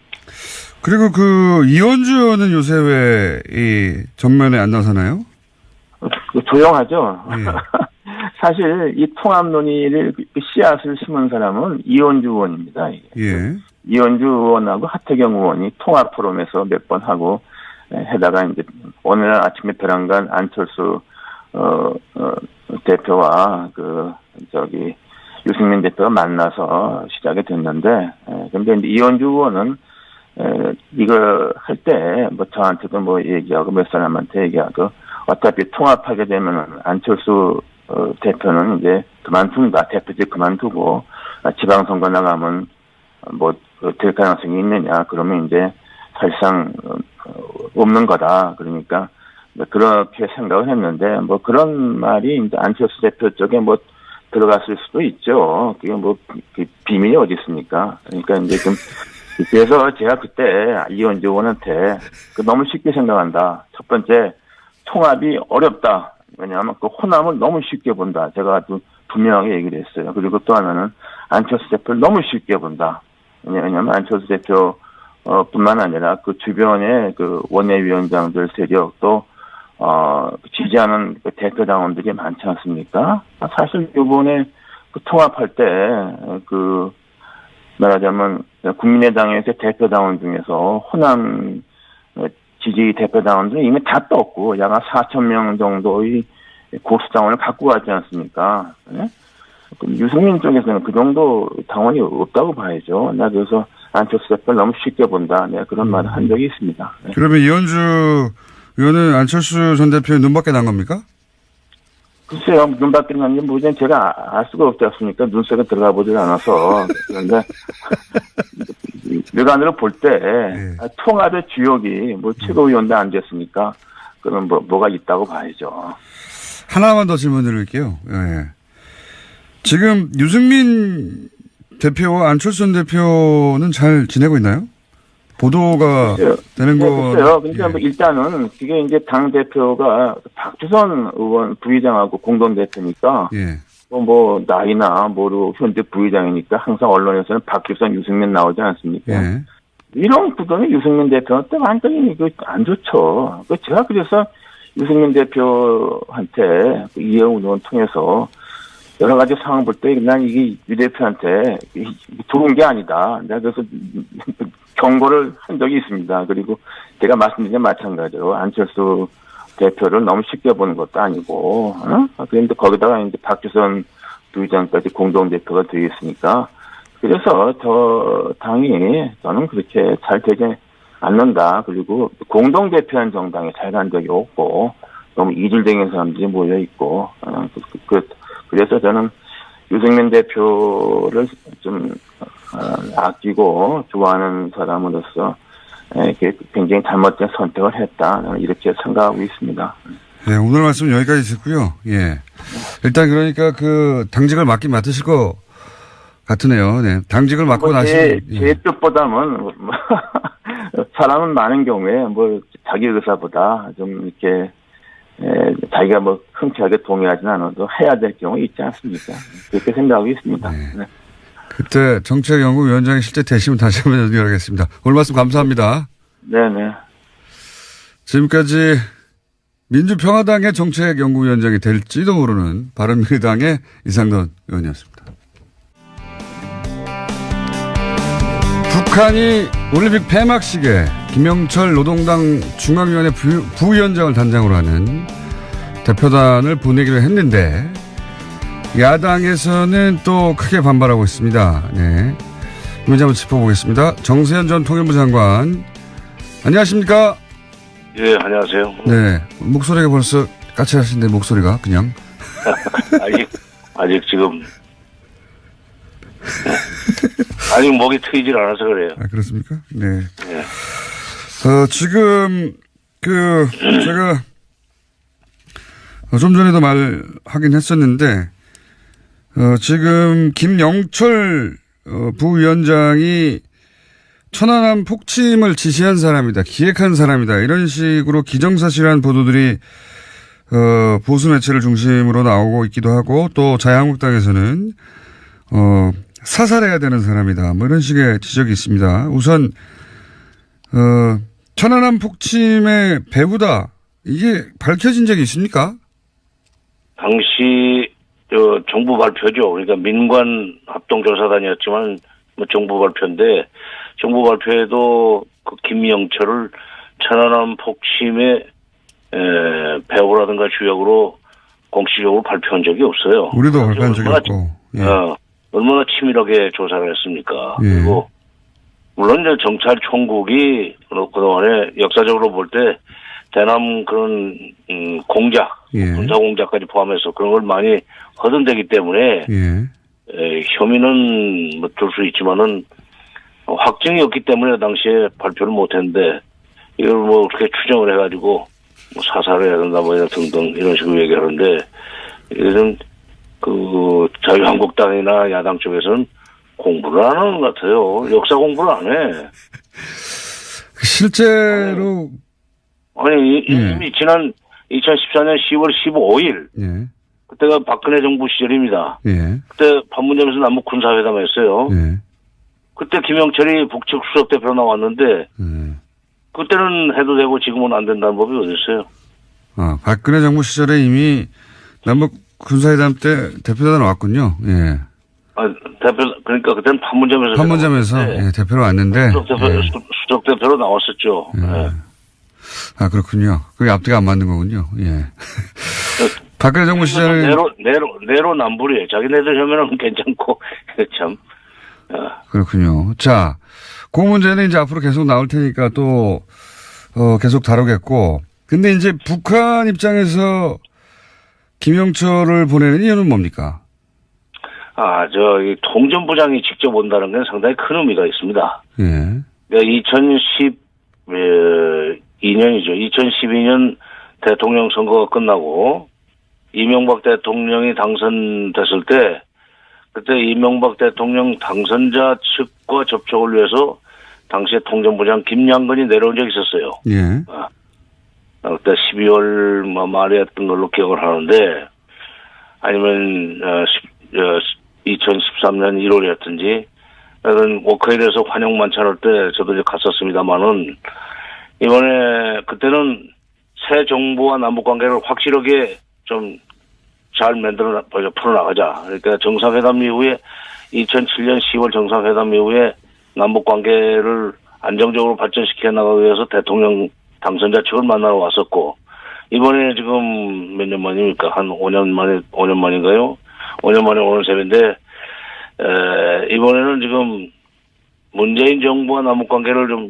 그리고 이원주 의원은 요새 왜 이 전면에 안 나서나요? 조용하죠. 예. 사실 이 통합 논의를 씨앗을 심은 사람은 이원주 의원입니다. 예. 이원주 의원하고 하태경 의원이 통합 포럼에서 몇 번 하고 해다가 이제 오늘 아침에 벼랑간 안철수 대표와 유승민 대표가 만나서 시작이 됐는데, 근데 이제 이원주 의원은 이거 할 때 뭐 저한테도 뭐 얘기하고 몇 사람한테 얘기하고 어차피 통합하게 되면 안철수 대표는 이제 그만둔다. 대표직 그만두고 지방선거 나가면 뭐 될 가능성이 있느냐. 그러면 이제 사실상 없는 거다. 그러니까 그렇게 생각을 했는데 뭐 그런 말이 이제 안철수 대표 쪽에 뭐 들어갔을 수도 있죠. 그게 뭐 비밀이 어디 있습니까? 그러니까 이제 좀 그래서 제가 그때 이원주 의원한테 너무 쉽게 생각한다. 첫 번째 통합이 어렵다. 왜냐하면 호남을 너무 쉽게 본다. 제가 아주 분명하게 얘기를 했어요. 그리고 또 하나는 안철수 대표를 너무 쉽게 본다. 왜냐하면 안철수 대표 뿐만 아니라 그 주변의 원내위원장들 세력 또 지지하는 그 대표 당원들이 많지 않습니까? 사실 이번에 그 통합할 때, 말하자면, 국민의당에서 대표 당원 중에서 호남 지지 대표 당원들은 이미 다 떴고, 약 4,000명 정도의 고수 당원을 갖고 가지 않습니까? 네? 유승민 쪽에서는 그 정도 당원이 없다고 봐야죠. 나 그래서 안철수 대표를 너무 쉽게 본다. 내가 그런 말을 한 적이 있습니다. 네. 그러면 이현주 의원은 안철수 전 대표의 눈밖에 난 겁니까? 글쎄요, 눈밖에 난 게 뭐지? 제가 알 수가 없지 않습니까? 눈속에 들어가 보질 않아서. 그런데, 외관으로 볼 때, 통합의 주역이 뭐 최고위원도 안 됐으니까, 그럼 뭐가 있다고 봐야죠. 하나만 더 질문 드릴게요. 예. 지금 유승민 대표와 안철수 전 대표는 잘 지내고 있나요? 보도가 되는 거. 글쎄요. 근데 뭐 일단은 그게 이제 당 대표가 박주선 의원 부의장하고 공동 대표니까 뭐 나이나 뭐로 현재 부의장이니까 항상 언론에서는 박주선, 유승민 나오지 않습니까? 이런 구도는 유승민 대표한테 완전히 안 좋죠. 제가 그래서 유승민 대표한테 이해웅 의원 통해서 여러 가지 상황 볼 때 난 이게 유 대표한테 좋은 게 아니다. 내가 그래서 경고를 한 적이 있습니다. 그리고 제가 말씀드린 게 마찬가지로 안철수 대표를 너무 쉽게 보는 것도 아니고, 그런데 거기다가 이제 박주선 부의장까지 공동대표가 되어 있으니까, 그래서 당이 저는 그렇게 잘 되지 않는다. 그리고 공동대표한 정당에 잘 간 적이 없고, 너무 이질적인 사람들이 모여 있고, 그래서 저는 유승민 대표를 좀 아끼고 좋아하는 사람으로서 굉장히 잘못된 선택을 했다. 이렇게 생각하고 있습니다. 네, 오늘 말씀 여기까지 듣고요. 예. 일단 그러니까 당직을 맡으실 것 같으네요. 네. 당직을 맡고 나시. 제 뜻보다는 사람은 많은 경우에 자기 의사보다 좀 이렇게 자기가 흔쾌하게 동의하지는 않아도 해야 될 경우 있지 않습니까? 그렇게 생각하고 있습니다. 네. 그때 정책연구위원장이 실제 되시면 다시 한번 연결하겠습니다. 오늘 말씀 감사합니다. 네네. 지금까지 민주평화당의 정책연구위원장이 될지도 모르는 바른미래당의 이상돈 의원이었습니다. 북한이 올림픽 폐막식에 김영철 노동당 중앙위원회 부위원장을 단장으로 하는 대표단을 보내기로 했는데 야당에서는 또 크게 반발하고 있습니다. 네. 이 문제 한번 짚어보겠습니다. 정세현 전 통일부 장관. 안녕하십니까? 예, 안녕하세요. 네. 목소리가 벌써 까칠하신데 목소리가 그냥. 아직 지금. 아직 목이 트이질 않아서 그래요. 아, 그렇습니까? 네. 지금, 제가, 좀 전에도 말하긴 했었는데, 지금, 김영철, 부위원장이 천안함 폭침을 지시한 사람이다, 기획한 사람이다, 이런 식으로 기정사실한 보도들이, 보수 매체를 중심으로 나오고 있기도 하고, 또 자유한국당에서는, 사살해야 되는 사람이다, 뭐 이런 식의 지적이 있습니다. 우선, 천안함 폭침의 배후다. 이게 밝혀진 적이 있습니까? 당시 정부 발표죠. 그러니까 민관 합동조사단이었지만 정부 발표인데 정부 발표에도 그 김영철을 천안함 폭침의 배후라든가 주역으로 공식적으로 발표한 적이 없어요. 우리도 발표한 적이 없고. 예. 얼마나 치밀하게 조사를 했습니까? 그리고 물론 이제 정찰 총국이 그동안에 역사적으로 볼 때 대남 그런 공작, 군사 공작까지 포함해서 그런 걸 많이 허든되기 때문에 혐의는 둘 수 있지만은 확증이 없기 때문에 당시에 발표를 못했는데 이걸 그렇게 추정을 해가지고 사살을 해야 된다 등등 이런 식으로 얘기하는데 이것은 자유한국당이나 야당 쪽에서는 공부를 안 하는 것 같아요. 역사 공부를 안 해. 실제로. 이미 지난 2014년 10월 15일. 그때가 박근혜 정부 시절입니다. 그때 판문점에서 남북 군사회담을 했어요. 그때 김영철이 북측 수석대표로 나왔는데, 그때는 해도 되고 지금은 안 된다는 법이 어디 있어요? 박근혜 정부 시절에 이미 남북 군사회담 때 대표단 왔군요. 예. 그러니까 그때는 판문점에서 네. 예, 대표로 왔는데. 수석 대표로 나왔었죠. 예. 네. 그렇군요. 그게 앞뒤가 안 맞는 거군요. 예. 박근혜 정부 시절에. 내로남불이에요. 자기네들 혐의는 괜찮고, 참. 그렇군요. 자, 그 문제는 이제 앞으로 계속 나올 테니까 또, 계속 다루겠고. 근데 이제 북한 입장에서 김영철을 보내는 이유는 뭡니까? 이 통전부장이 직접 온다는 건 상당히 큰 의미가 있습니다. 예. 2012년이죠. 2012년 대통령 선거가 끝나고 이명박 대통령이 당선됐을 때 그때 이명박 대통령 당선자 측과 접촉을 위해서 당시에 통전부장 김양근이 내려온 적이 있었어요. 예. 그때 12월 말이었던 걸로 기억을 하는데 아니면 2013년 1월이었든지 하여튼 워크힐에서 환영 만찬할 때 저도 이제 갔었습니다만은 이번에 그때는 새 정부와 남북 관계를 확실하게 좀 잘 풀어나가자. 그러니까 정상회담 이후에 2007년 10월 정상회담 이후에 남북 관계를 안정적으로 발전시켜 나가기 위해서 대통령 당선자 측을 만나러 왔었고 이번에 지금 몇 년 만입니까? 한 5년 만인가요? 5년 만에 오는 셈인데 이번에는 지금 문재인 정부와 남북 관계를 좀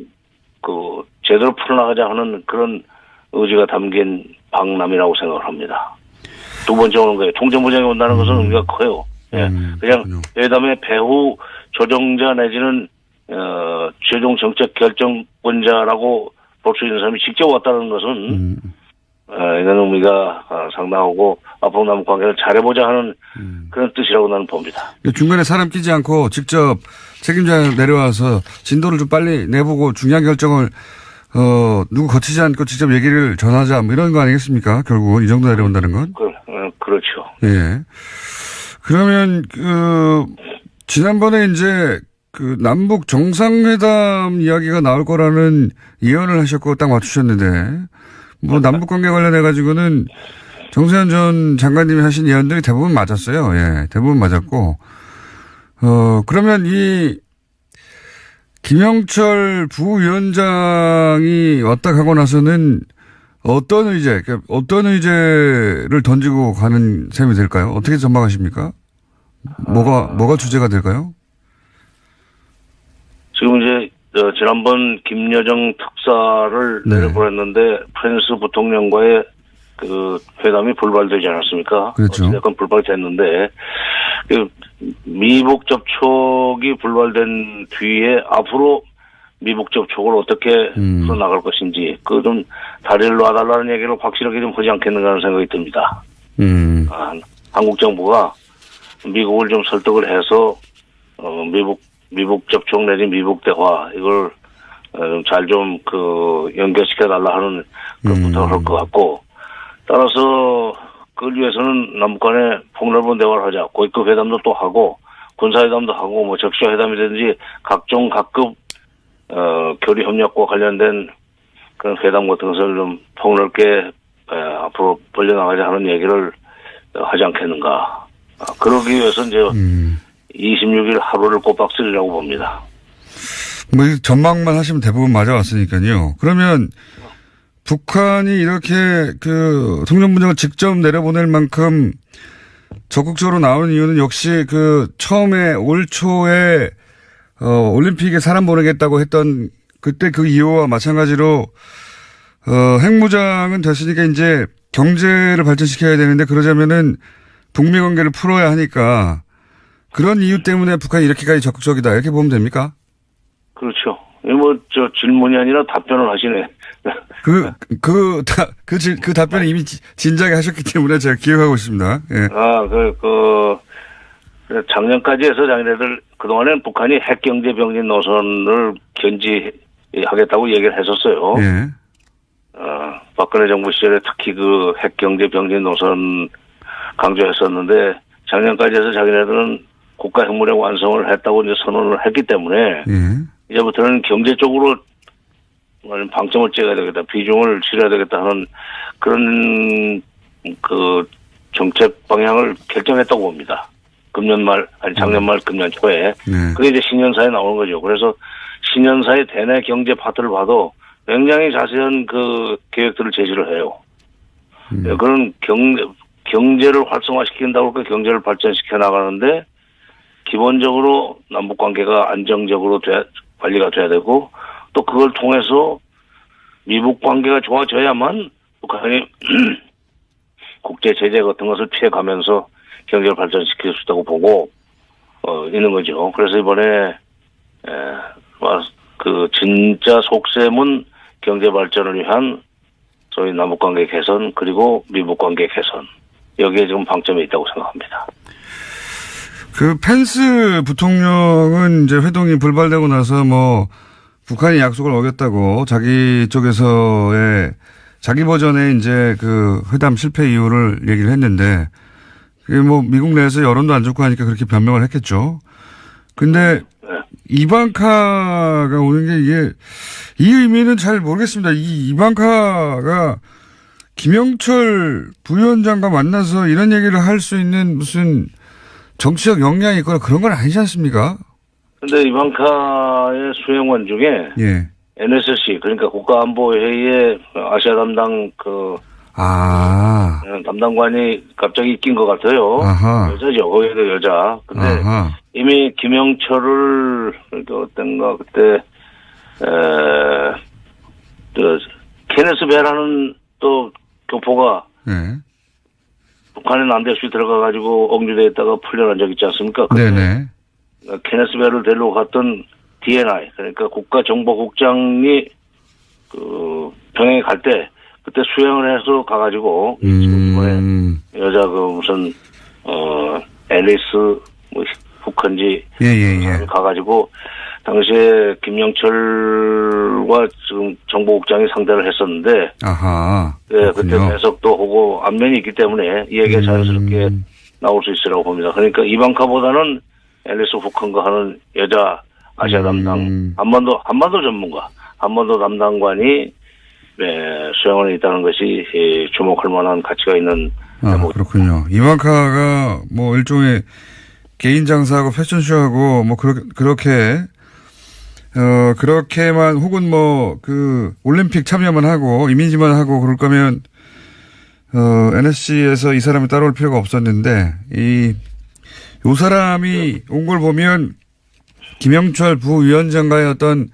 제대로 풀어나가자 하는 그런 의지가 담긴 방남이라고 생각을 합니다. 두 번째 오는 거예요. 통전부장이 온다는 것은 의미가 커요. 예. 그냥 회담의 배후 조정자 내지는 최종 정책 결정권자라고 볼 수 있는 사람이 직접 왔다는 것은 이런 의미가 상당하고 앞으로 남북 관계를 잘해보자 하는 그런 뜻이라고 나는 봅니다. 중간에 사람 끼지 않고 직접 책임자 내려와서 진도를 좀 빨리 내보고 중요한 결정을 누구 거치지 않고 직접 얘기를 전하자 뭐 이런 거 아니겠습니까? 결국은 이 정도 내려온다는 건. 그렇죠. 예. 그러면 지난번에 이제 남북 정상회담 이야기가 나올 거라는 예언을 하셨고 딱 맞추셨는데 뭐 남북 관계 관련해 가지고는 정세현 전 장관님이 하신 예언들이 대부분 맞았어요. 예. 대부분 맞았고 그러면 이 김영철 부위원장이 왔다 가고 나서는 어떤 의제를 던지고 가는 셈이 될까요? 어떻게 전망하십니까? 뭐가 주제가 될까요? 지금 이제 지난번 김여정 특사를 내려보냈는데 프랑스 부통령과의 회담이 불발되지 않았습니까? 그렇죠. 약간 불발이 됐는데 미북 접촉이 불발된 뒤에 앞으로 미북 접촉을 어떻게 풀어나갈 것인지 좀 다리를 놔달라는 얘기를 확실하게 좀 하지 않겠는가 하는 생각이 듭니다. 한국 정부가 미국을 좀 설득을 해서 미북 접촉 내지 미북 대화 이걸 잘 좀 연결시켜 달라 하는 그런 부탁을 할 것 같고 따라서 그걸 위해서는 남북 간에 폭넓은 대화를 하자. 고위급 회담도 또 하고 군사회담도 하고 뭐 적시회담이든지 각종 각급 교류 협력과 관련된 그런 회담 같은 것을 좀 폭넓게 앞으로 벌려나가자 하는 얘기를 하지 않겠는가. 그러기 위해서 이제 26일 하루를 꼬박 쓰리라고 봅니다. 뭐 전망만 하시면 대부분 맞아왔으니까요. 그러면 북한이 이렇게 통전부장을 직접 내려보낼 만큼 적극적으로 나오는 이유는 역시 처음에 올 초에 올림픽에 사람 보내겠다고 했던 그때 그 이유와 마찬가지로 핵무장은 됐으니까 이제 경제를 발전시켜야 되는데 그러자면은 북미 관계를 풀어야 하니까 그런 이유 때문에 북한이 이렇게까지 적극적이다 이렇게 보면 됩니까? 그렇죠. 질문이 아니라 답변을 하시네. 그 답변을 이미 진작에 하셨기 때문에 제가 기억하고 있습니다. 예. 작년까지 해서 자기네들 그동안엔 북한이 핵경제 병진 노선을 견지하겠다고 얘기를 했었어요. 예. 박근혜 정부 시절에 특히 핵경제 병진 노선 강조했었는데 작년까지 해서 자기네들은 국가 핵무력 완성을 했다고 이제 선언을 했기 때문에 이제부터는 경제 쪽으로 방점을 찍어야 되겠다, 비중을 치러야 되겠다 하는 그런 그 정책 방향을 결정했다고 봅니다. 금년 말, 아니 작년 말, 금년 초에. 네. 그게 이제 신년사에 나오는 거죠. 그래서 신년사의 대내 경제 파트를 봐도 굉장히 자세한 그 계획들을 제시를 해요. 그런 경제를 활성화시킨다고 그 경제를 발전시켜 나가는데 기본적으로 남북 관계가 안정적으로 관리가 돼야 되고 또 그걸 통해서 미북 관계가 좋아져야만 북한이 국제 제재 같은 것을 피해가면서 경제를 발전시킬 수 있다고 보고 있는 거죠. 그래서 이번에 그 진짜 속셈은 경제 발전을 위한 소위 남북 관계 개선 그리고 미북 관계 개선 여기에 지금 방점이 있다고 생각합니다. 그 펜스 부통령은 이제 회동이 불발되고 나서 뭐 북한이 약속을 어겼다고 자기 쪽에서의 자기 버전의 이제 그 회담 실패 이유를 얘기를 했는데 그게 뭐 미국 내에서 여론도 안 좋고 하니까 그렇게 변명을 했겠죠. 근데 이방카가 오는 게 이게 이 의미는 잘 모르겠습니다. 이 이방카가 김영철 부위원장과 만나서 이런 얘기를 할 수 있는 무슨 정치적 역량이 있거나 그런 건 아니지 않습니까? 근데 이방카의 수행원 중에 예. NSC 그러니까 국가안보회의의 아시아 담당 담당관이 갑자기 낀 것 같아요. 아하. 여자죠. 거기도 여자. 근데 아하. 이미 김영철을 어떤가 그때 케네스 베라는 또 교포가 네. 북한에 난데없이 들어가가지고 억류돼 있다가 풀려난 적 있지 않습니까? 네네. 케네스 베를 데리고 갔던 DNI 그러니까 국가정보국장이 그 평양에 갈 때 그때 수행을 해서 가가지고 지금 이번에 여자 그 무슨 앨리스 뭐 북한지 예예예. 가가지고 당시에 김영철과 지금 정보국장이 상대를 했었는데 아하. 네, 그때 배석도 하고 안면이 있기 때문에 이 얘기가 자연스럽게 나올 수 있으라고 봅니다. 그러니까 이방카보다는 앨리스 북한과 하는 여자 아시아 담당 한반도 전문가 한반도 담당관이 수행원에 있다는 것이 주목할 만한 가치가 있는. 그렇군요. 이방카가 뭐 일종의 개인 장사하고 패션쇼하고 뭐 그렇게만 혹은 뭐 그 올림픽 참여만 하고 이미지만 하고 그럴 거면 NSC에서 이 사람이 따라올 필요가 없었는데 요 사람이 온 걸 보면 김영철 부위원장과의 어떤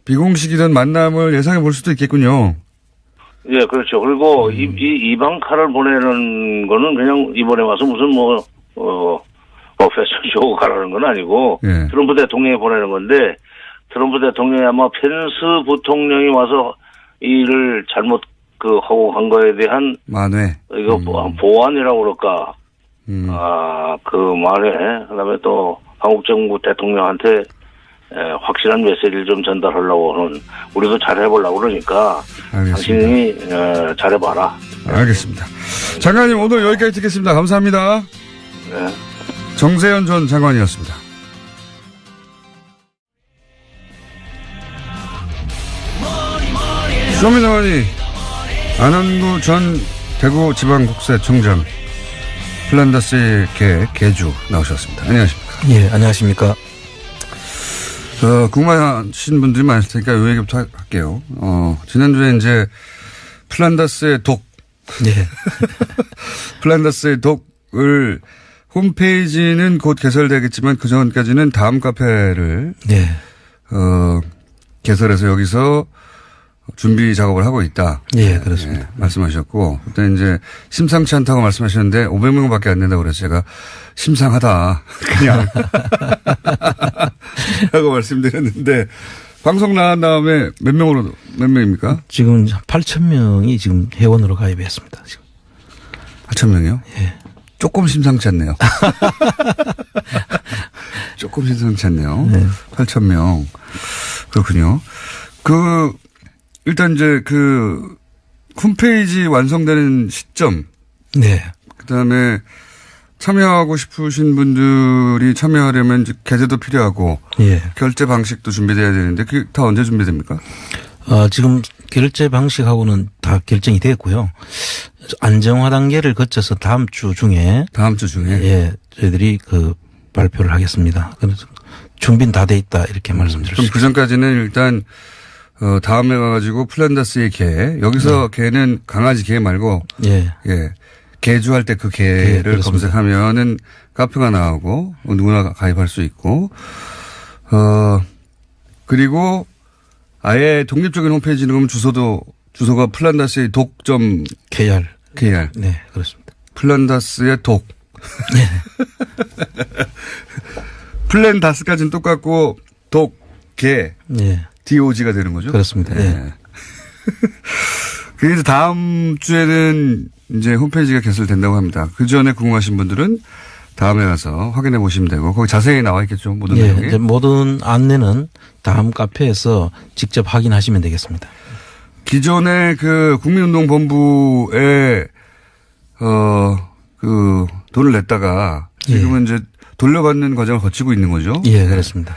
비공식이던 만남을 예상해 볼 수도 있겠군요. 예, 그렇죠. 그리고 이방카를 보내는 거는 그냥 이번에 와서 무슨 패션쇼 가라는 건 아니고 예. 트럼프 대통령이 보내는 건데 트럼프 대통령이 아마 펜스 부통령이 와서 일을 잘못 하고 간 거에 대한 만회. 이거 보완이라고 그럴까. 그 말에 그다음에 또 한국 정부 대통령한테 확실한 메시지를 좀 전달하려고 하는 우리도 잘해보려고 그러니까 알겠습니다. 당신이 잘해봐라. 알겠습니다. 장관님 오늘 여기까지 듣겠습니다. 감사합니다. 네. 정세현 전 장관이었습니다. 쇼미더머니 안원구 전 대구지방국세청장 플란다스의 개주 나오셨습니다. 안녕하십니까? 예, 안녕하십니까? 궁금하신 분들이 많으실 테니까 이 얘기부터 할게요. 지난주에 이제 플란다스의 독. 예. 플란다스의 독을 홈페이지는 곧 개설되겠지만 그 전까지는 다음 카페를. 예. 개설해서 여기서 준비 작업을 하고 있다. 예, 그렇습니다. 네, 말씀하셨고, 그때 이제 심상치 않다고 말씀하셨는데 500명밖에 안 된다고 그래서 제가 심상하다. 그냥. 하고 말씀드렸는데, 방송 나간 다음에 몇 명입니까? 지금 8,000명이 지금 회원으로 가입했습니다. 지금. 8,000명이요? 예. 조금 심상치 않네요. 조금 심상치 않네요. 네. 8,000명. 그렇군요. 일단 이제 홈페이지 완성되는 시점. 네. 그 다음에 참여하고 싶으신 분들이 참여하려면 이제 계좌도 필요하고. 예. 결제 방식도 준비돼야 되는데 그게 다 언제 준비됩니까? 지금 결제 방식하고는 다 결정이 됐고요. 안정화 단계를 거쳐서 다음 주 중에 예, 저희들이 그 발표를 하겠습니다. 그래서 준비는 다 돼 있다 이렇게 말씀드릴 수 그럼 있습니다. 그 전까지는 일단 다음에 가가지고 플란다스의 개 여기서 개는 강아지 개 말고 예. 개주할 때 그 개를 그렇습니다. 검색하면은 카페가 나오고 누구나 가입할 수 있고 그리고 아예 독립적인 홈페이지는 그러면 주소가 플란다스의 독점 KR. 네, 그렇습니다. 플란다스의 독. 플랜다스까지는 똑같고 독,개, 예. DOG가 되는 거죠? 그렇습니다. 예. 그래서 다음 주에는 이제 홈페이지가 개설된다고 합니다. 그 전에 궁금하신 분들은 다음에 가서 확인해 보시면 되고 거기 자세히 나와 있겠죠. 모든 내용이. 이제 모든 안내는 다음 카페에서 직접 확인하시면 되겠습니다. 기존에 그 국민운동본부에 그 돈을 냈다가 지금은 이제 돌려받는 과정을 거치고 있는 거죠. 예, 그렇습니다.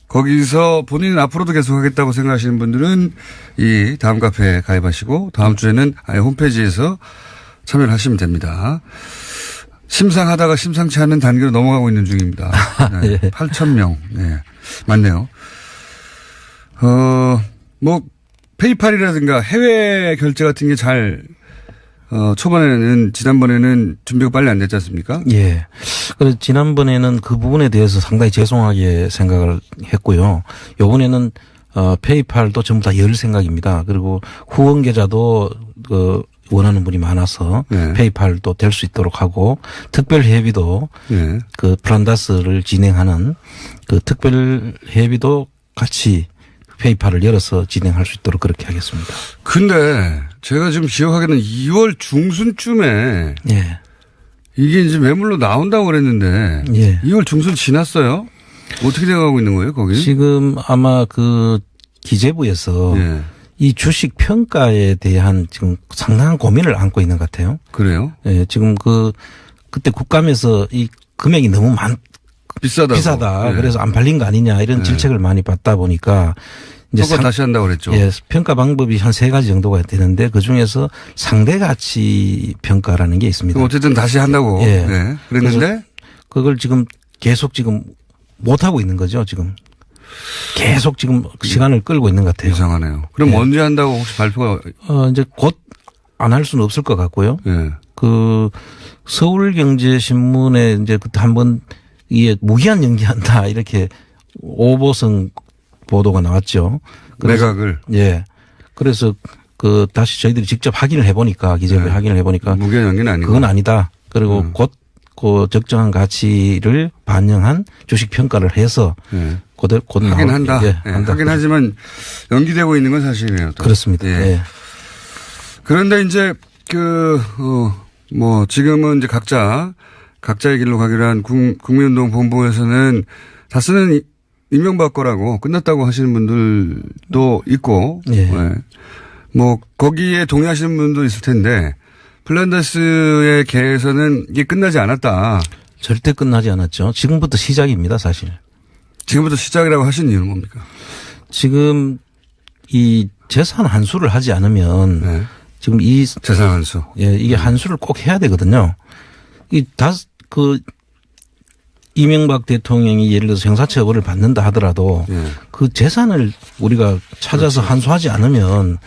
거기서 본인은 앞으로도 계속 하겠다고 생각하시는 분들은 이 다음 카페에 가입하시고 다음 주에는 아예 홈페이지에서 참여를 하시면 됩니다. 심상하다가 심상치 않은 단계로 넘어가고 있는 중입니다. 네. 예. 8,000명. 네. 맞네요. 뭐 페이팔이라든가 해외 결제 같은 게 잘 초반에는 지난번에는 준비가 빨리 안 됐지 않습니까? 예. 그래서 지난번에는 그 부분에 대해서 상당히 죄송하게 생각을 했고요. 요번에는 페이팔도 전부 다 열 생각입니다. 그리고 후원 계좌도 원하는 분이 많아서 네. 페이팔도 될 수 있도록 하고 특별 회비도 네. 그 플란다스를 진행하는 그 특별 회비도 같이 페이팔을 열어서 진행할 수 있도록 그렇게 하겠습니다. 근데 제가 지금 기억하기에는 2월 중순쯤에 예. 이게 이제 매물로 나온다고 그랬는데 예. 2월 중순 지났어요? 어떻게 돼가고 있는 거예요, 거기? 지금 아마 그 기재부에서 예. 이 주식 평가에 대한 지금 상당한 고민을 안고 있는 것 같아요. 그래요? 예, 지금 그때 국감에서 이 금액이 너무 비싸다. 비싸다. 그래서 안 팔린 거 아니냐 이런 질책을 많이 받다 보니까 이제 평가 다시 한다고 그랬죠. 예, 평가 방법이 한 3가지 정도가 되는데 그 중에서 상대 가치 평가라는 게 있습니다. 그럼 어쨌든 다시 한다고. 예. 네. 그랬는데 그걸 지금 계속 지금 못 하고 있는 거죠, 지금. 계속 지금 시간을 끌고 있는 것 같아요. 이상하네요. 그럼 예. 언제 한다고 혹시 발표가? 이제 곧 안 할 수는 없을 것 같고요. 예. 그 서울경제신문에 이제 그때 한번 이게 무기한 연기한다 이렇게 오보성 보도가 나왔죠. 매각을. 예. 그래서 그 다시 저희들이 직접 확인을 해보니까 기재부에 네. 확인을 해보니까 무기한 연기는 아니고. 그건 아니다. 그리고 곧 그 적정한 가치를 반영한 주식 평가를 해서 예. 곧 하긴 한다. 예, 예. 한다. 하긴 하지만 연기되고 있는 건 사실이에요. 또. 그렇습니다. 예. 예. 그런데 이제 뭐 지금은 이제 각자의 길로 가기로 한 국민운동 본부에서는 다스는 이명박 거라고 끝났다고 하시는 분들도 있고, 예. 예. 뭐 거기에 동의하시는 분도 있을 텐데 플란다스의 개에서는 이게 끝나지 않았다. 절대 끝나지 않았죠. 지금부터 시작입니다, 사실. 지금부터 시작이라고 하신 이유는 뭡니까? 지금 이 재산 환수를 하지 않으면 네. 지금 이 재산 환수. 예, 이게 환수를 꼭 해야 되거든요. 이명박 대통령이 예를 들어서 형사처벌을 받는다 하더라도 예. 그 재산을 우리가 찾아서 환수하지 않으면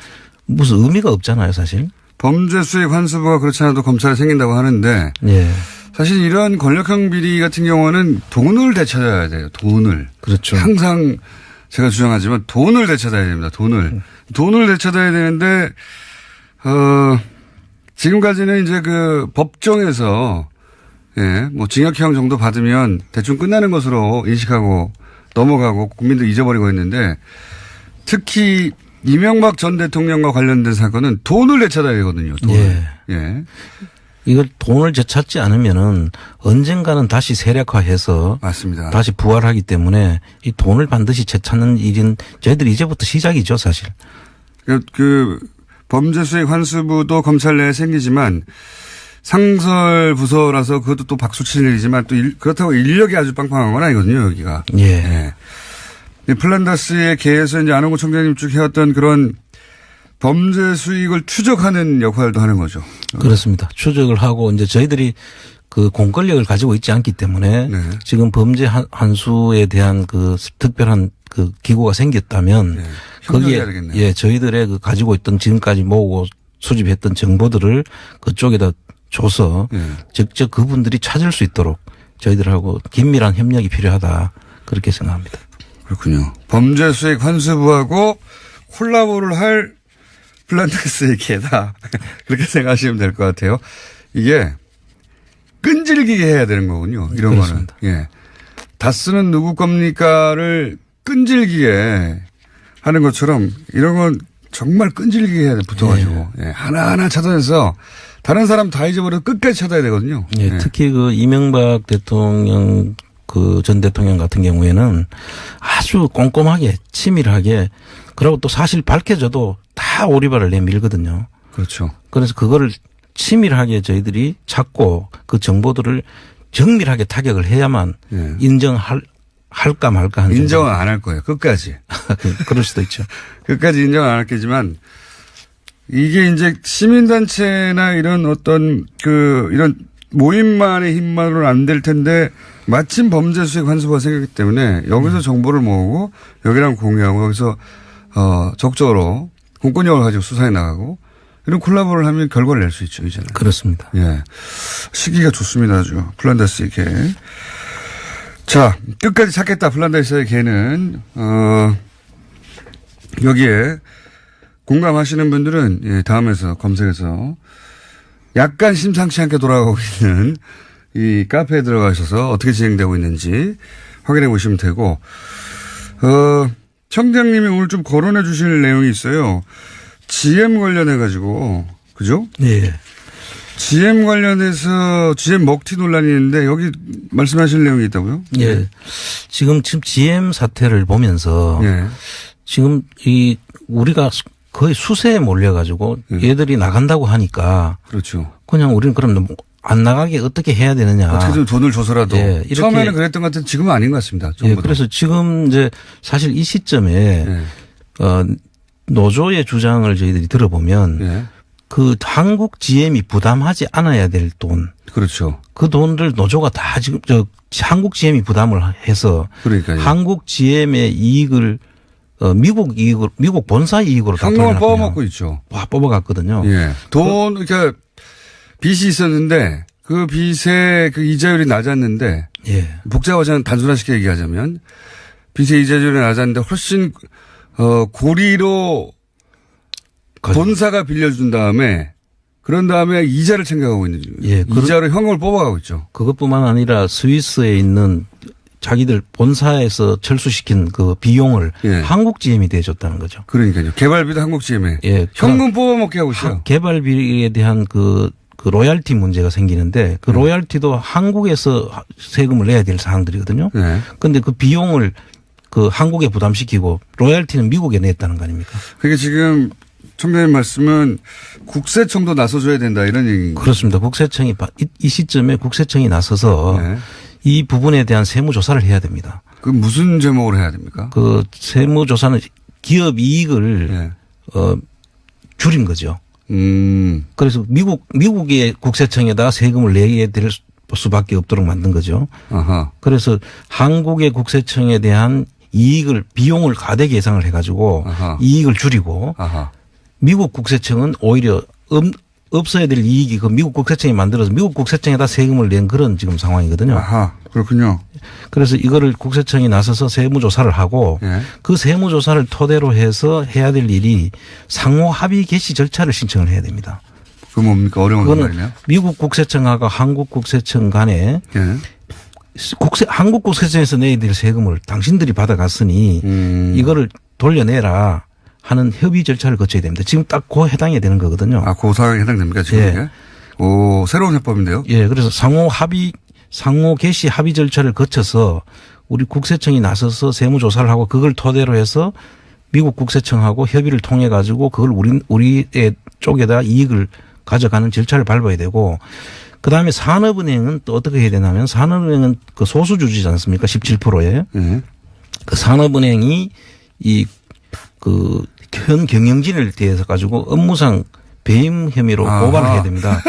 무슨 의미가 없잖아요, 사실. 범죄수익 환수부가 그렇지 않아도 검찰에 생긴다고 하는데 예. 사실 이런 권력형 비리 같은 경우는 돈을 되찾아야 돼요. 돈을. 그렇죠. 항상 제가 주장하지만 돈을 되찾아야 됩니다. 돈을 되찾아야 되는데 지금까지는 이제 그 법정에서 예, 뭐 징역형 정도 받으면 대충 끝나는 것으로 인식하고 넘어가고 국민들 잊어버리고 했는데 특히 이명박 전 대통령과 관련된 사건은 돈을 되찾아야 되거든요. 돈을. 예. 예. 이걸 돈을 되찾지 않으면은 언젠가는 다시 세력화해서 맞습니다. 다시 부활하기 때문에 이 돈을 반드시 되찾는 일은 저희들이 이제부터 시작이죠, 사실. 그 범죄수익 환수부도 검찰 내에 생기지만 상설 부서라서 그것도 또 박수 칠 일이지만 또 그렇다고 인력이 아주 빵빵한 건 아니거든요, 여기가. 예. 예. 이 플란다스의 개에서 이제 안홍구 총장님 쭉 해왔던 그런 범죄 수익을 추적하는 역할도 하는 거죠. 그렇습니다. 추적을 하고 이제 저희들이 그 공권력을 가지고 있지 않기 때문에 네. 지금 범죄 한 수에 대한 그 특별한 그 기구가 생겼다면 네. 거기에 협력해야 되겠네요. 예, 저희들의 그 가지고 있던 지금까지 모으고 수집했던 정보들을 그쪽에다 줘서 네. 직접 그분들이 찾을 수 있도록 저희들하고 긴밀한 협력이 필요하다 그렇게 생각합니다. 그렇군요. 범죄 수익 환수부하고 콜라보를 할 플란다스의 개다. 그렇게 생각하시면 될 것 같아요. 이게 끈질기게 해야 되는 거군요. 이런 그렇습니다. 거는. 예. 다스는 누구 겁니까를 끈질기게 하는 것처럼 이런 건 정말 끈질기게 해야 돼. 붙어가지고. 예. 하나하나 찾아내서 다른 사람 다 잊어버려도 끝까지 찾아야 되거든요. 예. 예. 특히 그 이명박 대통령 그 전 대통령 같은 경우에는 아주 꼼꼼하게 치밀하게 그리고 또 사실 밝혀져도 다 오리발을 내밀거든요. 그렇죠. 그래서 그거를 치밀하게 저희들이 찾고 그 정보들을 정밀하게 타격을 해야만 예. 할까 말까 하는 인정은 안 할 거예요. 끝까지. 그럴 수도 있죠. 끝까지 인정 안 할겠지만 이게 이제 시민단체나 이런 어떤 이런 모임만의 힘만으로는 안 될 텐데 마침 범죄 수익 환수부가 생겼기 때문에 여기서 정보를 모으고 여기랑 공유하고 여기서 적극적으로 공권력을 가지고 수사해 나가고 이런 콜라보를 하면 결과를 낼 수 있죠, 이제는. 그렇습니다. 예. 시기가 좋습니다, 아주. 플란다스의 개. 자, 끝까지 찾겠다, 플란다스의 개는, 여기에 공감하시는 분들은, 예, 다음에서 검색해서 약간 심상치 않게 돌아가고 있는 이 카페에 들어가셔서 어떻게 진행되고 있는지 확인해 보시면 되고, 청장님이 오늘 좀 거론해 주실 내용이 있어요. GM 관련해가지고, 그죠? 네. GM 관련해서 GM 먹튀 논란이 있는데 여기 말씀하실 내용이 있다고요? 예. 지금 GM 사태를 보면서 예. 지금 우리가 거의 수세에 몰려가지고 얘들이 나간다고 하니까 그렇죠. 그냥 우리는 그럼 안 나가게 어떻게 해야 되느냐. 어떻게든 돈을 줘서라도. 예, 처음에는 그랬던 것 같은데 지금은 아닌 것 같습니다. 예, 그래서 지금 이제 사실 이 시점에 예. 노조의 주장을 저희들이 들어보면 예. 그 한국 GM이 부담하지 않아야 될 돈. 그렇죠. 그 돈들 노조가 다 지금 한국 GM이 부담을 해서 그러니까요. 한국 GM의 이익을 미국 본사 이익으로 다 현금을 뽑아먹고 있죠. 뽑아갔거든요. 예. 그러니까 빚이 있었는데 그 빚의 그 이자율이 낮았는데 예. 복잡하지 단순화시켜 얘기하자면 빚의 이자율이 낮았는데 훨씬 고리로 본사가 빌려준 다음에 그런 다음에 이자를 챙겨가고 있는 중이에요. 예. 이자로 현금을 뽑아가고 있죠. 그것뿐만 아니라 스위스에 있는 자기들 본사에서 철수시킨 그 비용을 예. 한국 GM이 대줬다는 거죠. 그러니까요. 개발비도 한국 GM에 예. 현금 뽑아먹게 하고 있어요. 개발비에 대한 그 로얄티 문제가 생기는데 그 로얄티도 한국에서 세금을 내야 될 사항들이거든요. 그런데 그 비용을 그 한국에 부담시키고 로얄티는 미국에 냈다는 거 아닙니까? 그게 지금 총장님 말씀은 국세청도 나서줘야 된다 이런 얘기인가요? 그렇습니다. 국세청이 이 시점에 국세청이 나서서 네. 이 부분에 대한 세무조사를 해야 됩니다. 그 무슨 제목으로 해야 됩니까? 그 세무조사는 기업 이익을 네. 줄인 거죠. 그래서 미국의 국세청에다가 세금을 내게 될 수밖에 없도록 만든 거죠. 아하. 그래서 한국의 국세청에 대한 비용을 과대기 예상을 해가지고 아하. 이익을 줄이고 아하. 미국 국세청은 오히려 없어야 될 이익이 그 미국 국세청이 만들어서 미국 국세청에다 세금을 낸 그런 지금 상황이거든요. 아하. 그렇군요. 그래서 이거를 국세청이 나서서 세무조사를 하고 네. 그 세무조사를 토대로 해서 해야 될 일이 상호 합의 개시 절차를 신청을 해야 됩니다. 그 뭡니까? 어려운 말이네요. 미국 국세청하고 한국 국세청 간에 네. 한국 국세청에서 내야 될 세금을 당신들이 받아갔으니 이거를 돌려내라 하는 협의 절차를 거쳐야 됩니다. 지금 딱 그 해당이 되는 거거든요. 아, 그 상황에 해당됩니까? 지금 예. 이게? 오, 새로운 해법인데요? 예, 그래서 상호 개시 합의 절차를 거쳐서 우리 국세청이 나서서 세무조사를 하고 그걸 토대로 해서 미국 국세청하고 협의를 통해 가지고 그걸 우리의 쪽에다 이익을 가져가는 절차를 밟아야 되고 그다음에 산업은행은 또 어떻게 해야 되냐면 산업은행은 그 소수주주지 않습니까? 17%에. 그 산업은행이 현 경영진을 대해서 가지고 업무상 배임 혐의로 고발을 해야 됩니다.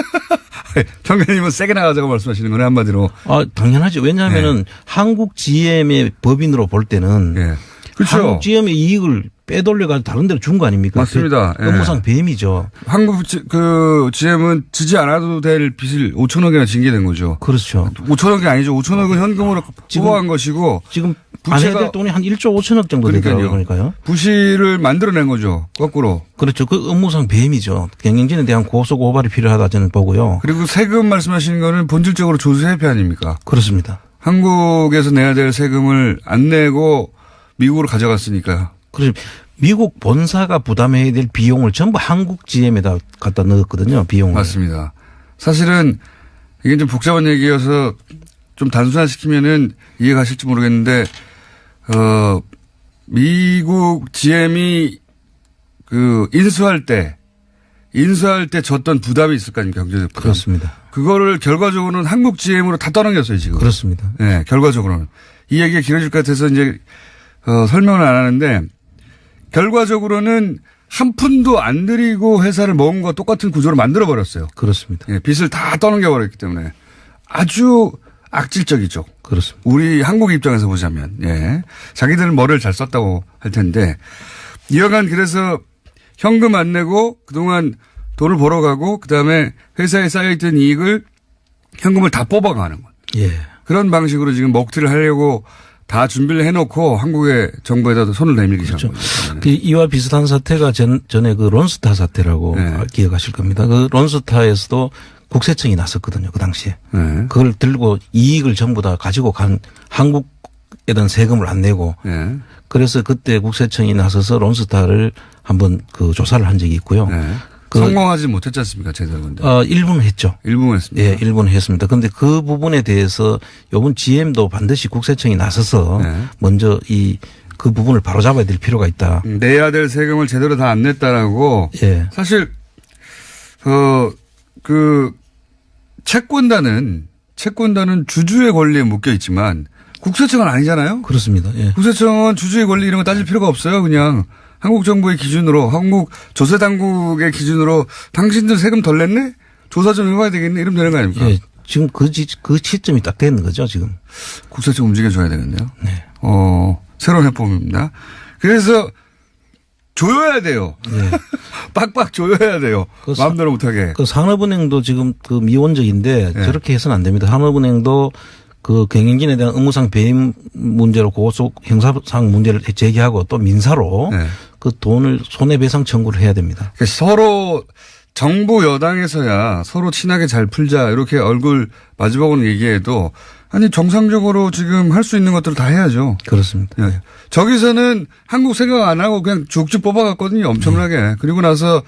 평균님은 세게 나가자고 말씀하시는 거네, 한마디로. 당연하죠. 왜냐하면은 한국 GM의 법인으로 볼 때는 예. 그렇죠. 한국 GM의 이익을 빼돌려가지고 다른 데로 준 거 아닙니까? 맞습니다. 업무상 배임이죠. 한국 GM은 지지 않아도 될 빚을 5천억이나 징게 된 거죠. 그렇죠. 5천억이 아니죠. 5천억은 현금으로 뽑아간 것이고. 지금 안 해야 될 돈이 한 1조 5천억 정도 되더라고요. 그러니까요. 부실을 만들어낸 거죠. 거꾸로. 그렇죠. 그 업무상 배임이죠. 경영진에 대한 고소 고발이 필요하다 저는 보고요. 그리고 세금 말씀하시는 거는 본질적으로 조세회피 아닙니까? 그렇습니다. 한국에서 내야 될 세금을 안 내고 미국으로 가져갔으니까. 그래서 미국 본사가 부담해야 될 비용을 전부 한국 GM에다 갖다 넣었거든요. 비용을. 맞습니다. 사실은 이게 좀 복잡한 얘기여서 좀 단순화시키면은 이해가실지 모르겠는데 미국 GM이 인수할 때 졌던 부담이 있을 거 아닙니까? 경제적 부담. 그렇습니다. 그거를 결과적으로는 한국 GM으로 다 떠넘겼어요, 지금. 그렇습니다. 네, 결과적으로는. 이 얘기가 길어질 것 같아서 이제 설명을 안 하는데 결과적으로는 한 푼도 안 들이고 회사를 먹은 것 똑같은 구조로 만들어 버렸어요. 그렇습니다. 예, 빚을 다 떠넘겨 버렸기 때문에 아주 악질적이죠. 그렇습니다. 우리 한국 입장에서 보자면, 예. 자기들은 뭐를 잘 썼다고 할 텐데, 이어간 그래서 현금 안 내고 그동안 돈을 벌어가고, 그 다음에 회사에 쌓여있던 이익을 현금을 다 뽑아가는 것. 예. 그런 방식으로 지금 먹튀를 하려고 다 준비를 해놓고 한국의 정부에다 손을 내밀기 시작한 그렇죠. 이와 비슷한 사태가 전에 그 론스타 사태라고 기억하실 겁니다. 그 론스타에서도 국세청이 나섰거든요. 그 당시에. 네. 그걸 들고 이익을 전부 다 가지고 간 한국에 대한 세금을 안 내고. 네. 그래서 그때 국세청이 나서서 론스타를 한번 조사를 한 적이 있고요. 네. 성공하지 못했지 않습니까? 제대로. 일부는 했죠. 일부는 했습니다. 예, 일부는 했습니다. 그런데 그 부분에 대해서 요번 GM도 반드시 국세청이 나서서 먼저 그 부분을 바로잡아야 될 필요가 있다. 내야 될 세금을 제대로 다 안 냈다라고. 예. 사실 채권단은 주주의 권리에 묶여 있지만 국세청은 아니잖아요. 그렇습니다. 예. 국세청은 주주의 권리 이런 거 따질 필요가 없어요. 그냥 한국 정부의 기준으로, 한국 조세 당국의 기준으로 당신들 세금 덜 냈네? 조사 좀 해봐야 되겠네? 이러면 되는 거 아닙니까? 예. 지금 그 시점이 딱 되는 거죠, 지금. 국세청 움직여줘야 되겠네요. 네. 새로운 해법입니다. 그래서 조여야 돼요. 네. 빡빡 조여야 돼요. 마음대로 못하게. 그 산업은행도 지금 그 미온적인데 네. 저렇게 해서는 안 됩니다. 산업은행도 그 경영진에 대한 업무상 배임 문제로 고소 형사상 문제를 제기하고 또 민사로 네. 그 돈을 손해배상 청구를 해야 됩니다. 서로 정부 여당에서야 서로 친하게 잘 풀자 이렇게 얼굴 마주보고는 얘기해도 아니 정상적으로 지금 할 수 있는 것들을 다 해야죠. 그렇습니다. 네. 저기서는 한국 생각 안 하고 그냥 쭉쭉 뽑아갔거든요. 엄청나게. 그리고 나서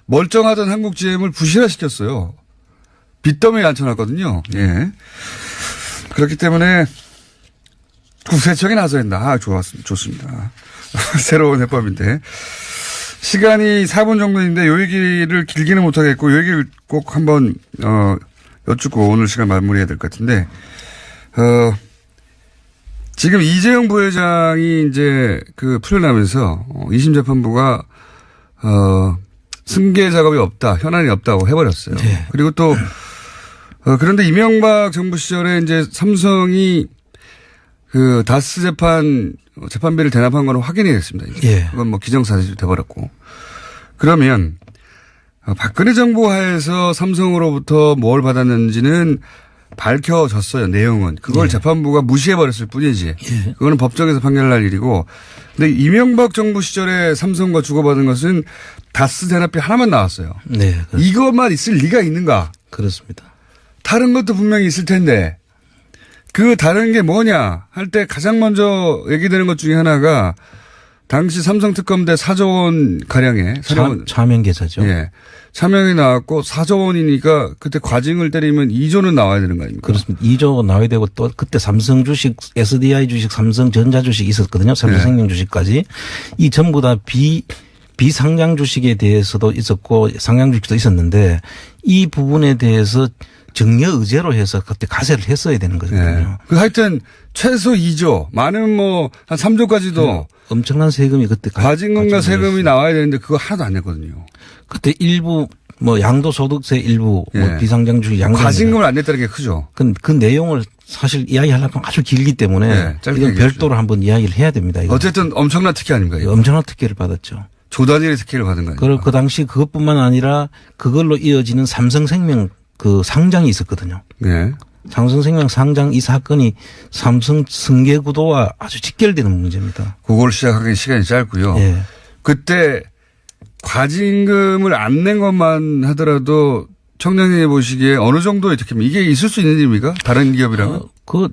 멀쩡하던 한국 GM을 부실화시켰어요. 빚더미에 앉혀놨거든요. 예. 그렇기 때문에 국세청이 나서야 된다. 좋습니다. 새로운 해법인데. 시간이 4분 정도인데 요 얘기를 길게는 못하겠고 요 얘기를 꼭 한번 여쭙고 오늘 시간 마무리해야 될 것 같은데 지금 이재용 부회장이 이제 풀려나면서 2심 재판부가 승계 작업이 없다, 현안이 없다고 해버렸어요. 네. 그리고 또 그런데 이명박 정부 시절에 이제 삼성이 다스 재판비를 대납한 거는 확인이 됐습니다. 이제. 예. 그건 기정사실이 돼버렸고. 그러면 박근혜 정부 하에서 삼성으로부터 뭘 받았는지는 밝혀졌어요. 내용은. 그걸 재판부가 무시해버렸을 뿐이지. 그거는 법정에서 판결날 일이고. 근데 이명박 정부 시절에 삼성과 주고받은 것은 다스 대납비 하나만 나왔어요. 네. 그렇습니다. 이것만 있을 리가 있는가. 그렇습니다. 다른 것도 분명히 있을 텐데 그 다른 게 뭐냐 할 때 가장 먼저 얘기되는 것 중에 하나가 당시 삼성 특검대 4조 원 가량의 차명 계좌죠. 예. 차명이 나왔고 4조 원이니까 그때 과징을 때리면 2조는 나와야 되는 거 아닙니까? 그렇습니다. 2조 나와야 되고 또 그때 삼성 주식, SDI 주식, 삼성전자 주식 있었거든요. 삼성생명 주식까지. 이 전부 다 비상장 주식에 대해서도 있었고 상장 주식도 있었는데 이 부분에 대해서 정려 의제로 해서 그때 가세를 했어야 되는 거거든요. 예. 그 하여튼 최소 2조, 많으면 뭐 한 3조까지도 엄청난 세금이 그때 과징금과 세금이 나와야 되는데 그거 하나도 안 냈거든요. 그때 일부 뭐 양도소득세 일부 예. 뭐 비상장주기 양도 과징금을 안 냈다는 게 크죠. 그 내용을 사실 이야기하려면 아주 길기 때문에 네, 짧게 이건 얘기해 별도로 한번 이야기를 해야 됩니다. 이건. 어쨌든 엄청난 특혜 아닙니까? 이거? 엄청난 특혜를 받았죠. 조단위의 특혜를 받은 거예요. 그리고 그 당시 그것뿐만 아니라 그걸로 이어지는 삼성생명 그 상장이 있었거든요. 네. 삼성생명 상장 이 사건이 삼성 승계 구도와 아주 직결되는 문제입니다. 그걸 시작하기 시간이 짧고요. 예. 그때 과징금을 안 낸 것만 하더라도 청장님이 보시기에 어느 정도의 특혜입니까? 이게 있을 수 있는 일입니까? 다른 기업이라면? 그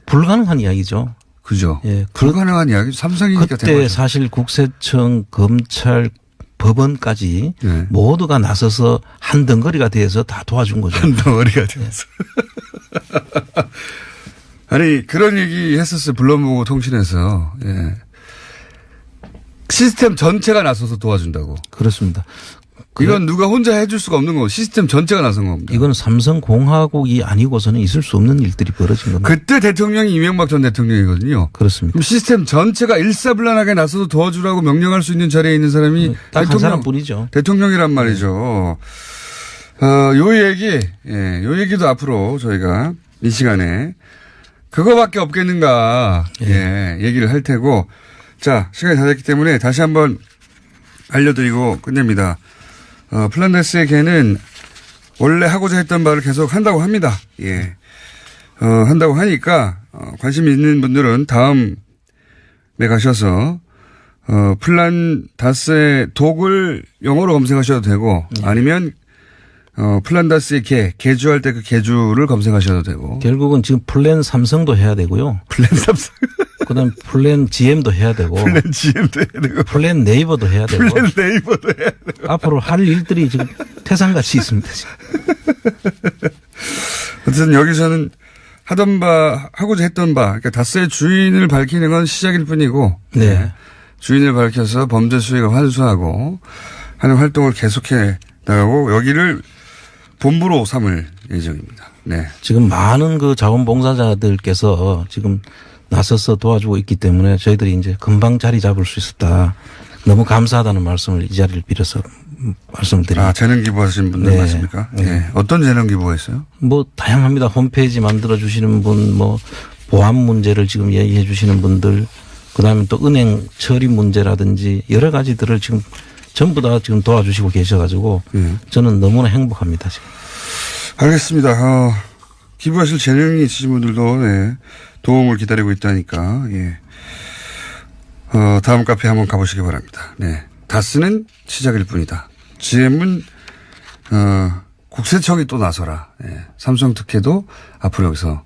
불가능한 이야기죠. 그죠. 예. 불가능한 이야기. 삼성이니까 그때 대박이죠. 사실 국세청, 검찰, 법원까지 네. 모두가 나서서 한 덩어리가 돼서 다 도와준 거죠. 한 덩어리가 되어서. 아니 그런 얘기 했었어요. 불러보고 통신에서. 예. 시스템 전체가 나서서 도와준다고. 그렇습니다. 이건 누가 혼자 해줄 수가 없는 거고 시스템 전체가 나선 겁니다. 이건 삼성공화국이 아니고서는 있을 수 없는 일들이 벌어진 겁니다. 그때 대통령이 이명박 전 대통령이거든요. 그렇습니다. 그럼 시스템 전체가 일사불란하게 나서서 도와주라고 명령할 수 있는 자리에 있는 사람이 딱 한 사람뿐이죠. 대통령이란 말이죠. 요 얘기, 예, 요 얘기도 앞으로 저희가 이 시간에 그거밖에 없겠는가, 예, 얘기를 할 테고, 자, 시간이 다 됐기 때문에 다시 한번 알려드리고 끝냅니다. 플란다스의 개는 원래 하고자 했던 바를 계속 한다고 합니다. 예. 한다고 하니까, 관심 있는 분들은 다음에 가셔서, 플란다스의 독을 영어로 검색하셔도 되고, 아니면, 플란다스의 개주할 때 그 개주를 검색하셔도 되고. 결국은 지금 플랜 삼성도 해야 되고요. 플랜 삼성. 그 다음에 플랜 GM도 해야 되고. 플랜 GM도 해야 되고. 플랜 네이버도 해야 되고. 플랜 네이버도 해야 되고. 앞으로 할 일들이 지금 태산같이 있습니다. 지금. 어쨌든 여기서는 하던 바, 하고자 했던 바, 그러니까 다스의 주인을 밝히는 건 시작일 뿐이고. 네. 주인을 밝혀서 범죄 수익을 환수하고 하는 활동을 계속해 나가고 여기를 본부로 삼을 예정입니다. 네. 지금 많은 그 자원봉사자들께서 지금 나서서 도와주고 있기 때문에 저희들이 이제 금방 자리 잡을 수 있었다. 너무 감사하다는 말씀을 이 자리를 빌어서 말씀을 드립니다. 아, 재능 기부하신 분들 네. 맞습니까? 네. 네. 어떤 재능 기부했어요? 뭐 다양합니다. 홈페이지 만들어 주시는 분, 뭐 보안 문제를 지금 얘기해 주시는 분들, 그다음에 또 은행 처리 문제라든지 여러 가지들을 지금 전부 다 지금 도와주시고 계셔가지고 저는 너무나 행복합니다. 지금. 알겠습니다. 기부하실 재능이 있으신 분들도 네, 도움을 기다리고 있다니까 예. 다음 카페 한번 가보시기 바랍니다. 네. 다스는 시작일 뿐이다. GM은 국세청이 또 나서라. 예. 삼성 특혜도 앞으로 여기서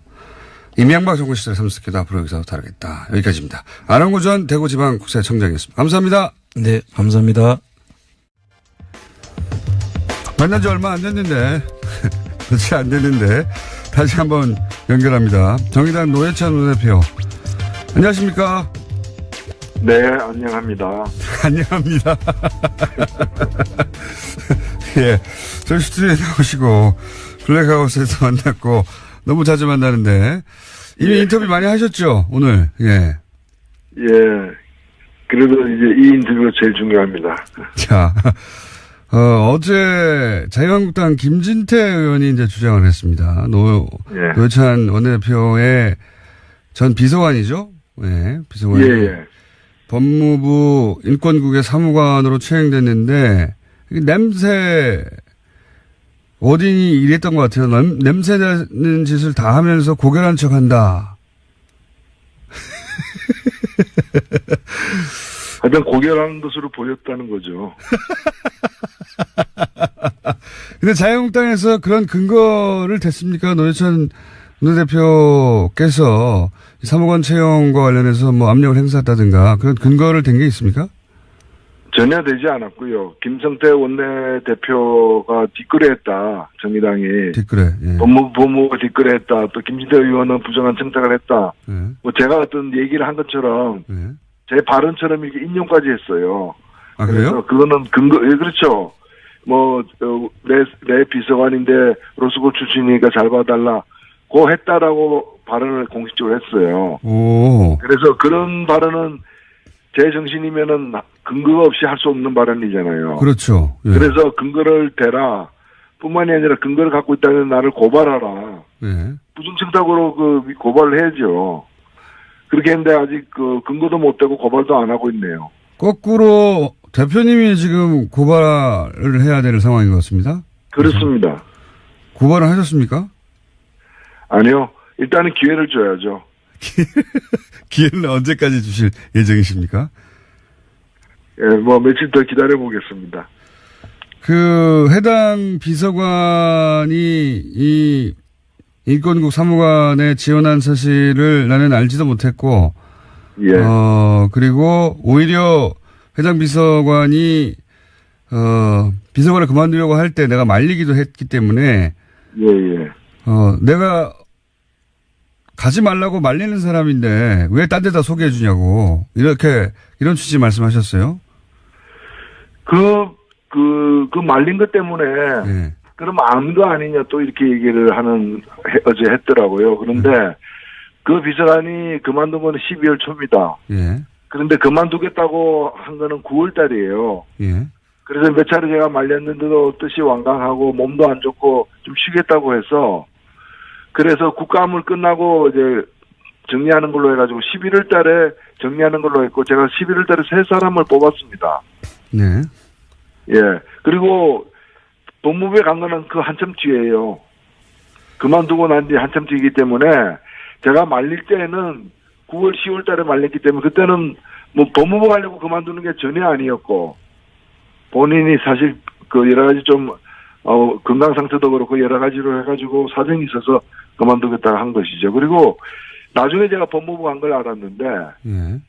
이명박 정부 시절의 삼성 특혜도 앞으로 여기서 다루겠다. 여기까지입니다. 안원구 전 대구지방국세청장이었습니다. 감사합니다. 네, 감사합니다. 만난 지 얼마 안 됐는데 며칠 안 됐는데 다시 한번 연결합니다. 정의당 노회찬 원내대표. 안녕하십니까? 네, 안녕합니다. 안녕합니다. 예. 저희 스튜디오에 나오시고, 블랙하우스에서 만났고, 너무 자주 만나는데, 이미 인터뷰 많이 하셨죠, 오늘? 예. 예. 그래도 이제 이 인터뷰가 제일 중요합니다. 자, 어제 자유한국당 김진태 의원이 이제 주장을 했습니다. 노회찬 원내대표의 전 비서관이죠? 예, 비서관이. 예, 예. 법무부 인권국의 사무관으로 채용됐는데 냄새 어딘이 이랬던 것 같아요. 냄새나는 짓을 다 하면서 고결한 척한다. 하여튼 고결하는 것으로 보였다는 거죠. 근데 자유한국당에서 그런 근거를 댔습니까? 노회찬 원내대표께서 사무관 채용과 관련해서 뭐 압력을 행사했다든가 그런 근거를 댄 게 있습니까? 전혀 되지 않았고요. 김성태 원내대표가 뒷거래 했다. 정의당이. 뒷거래. 예. 법무부가 뒷거래 했다. 또 김진태 의원은 부정한 청탁을 했다. 예. 뭐 제가 어떤 얘기를 한 것처럼 예. 제 발언처럼 이렇게 인용까지 했어요. 아, 그래요? 그래서 그거는 근거, 예, 그렇죠. 내 비서관인데 로스쿨 출신이니까 잘 봐달라. 고 했다라고 발언을 공식적으로 했어요. 오. 그래서 그런 발언은 제 정신이면은 근거가 없이 할 수 없는 발언이잖아요. 그렇죠. 예. 그래서 근거를 대라. 뿐만이 아니라 근거를 갖고 있다면 나를 고발하라. 예. 부정청탁으로 고발을 해야죠. 그렇게 했는데 아직 근거도 못 대고 고발도 안 하고 있네요. 거꾸로 대표님이 지금 고발을 해야 될 상황인 것 같습니다. 그렇습니다. 고발을 하셨습니까? 아니요. 일단은 기회를 줘야죠. 기회는 언제까지 주실 예정이십니까? 예, 며칠 더 기다려보겠습니다. 해당 비서관이 이 인권국 사무관에 지원한 사실을 나는 알지도 못했고, 예. 그리고 오히려 해당 비서관이, 비서관을 그만두려고 할 때 내가 말리기도 했기 때문에, 예. 내가 가지 말라고 말리는 사람인데 왜 딴 데다 소개해 주냐고, 이런 취지 말씀하셨어요? 그 말린 것 때문에, 예. 그럼 암도 아니냐 또 이렇게 얘기를 어제 했더라고요. 그런데 그 비서관이 그만둔 거는 12월 초입니다. 예. 그런데 그만두겠다고 한 거는 9월 달이에요. 예. 그래서 몇 차례 제가 말렸는데도 뜻이 완강하고 몸도 안 좋고 좀 쉬겠다고 해서, 그래서 국감을 끝나고 이제 정리하는 걸로 해가지고 11월 달에 정리하는 걸로 했고, 제가 11월 달에 세 사람을 뽑았습니다. 네. 예. 그리고 법무부에 간 거는 그 한참 뒤에요. 그만두고 난 뒤 한참 뒤이기 때문에 제가 말릴 때는 9월, 10월 달에 말렸기 때문에 그때는 법무부 가려고 그만두는 게 전혀 아니었고, 본인이 사실 여러 가지 좀 건강 상태도 그렇고 여러 가지로 해가지고 사정이 있어서 그만두겠다고 한 것이죠. 그리고 나중에 제가 법무부 간 걸 알았는데, 예.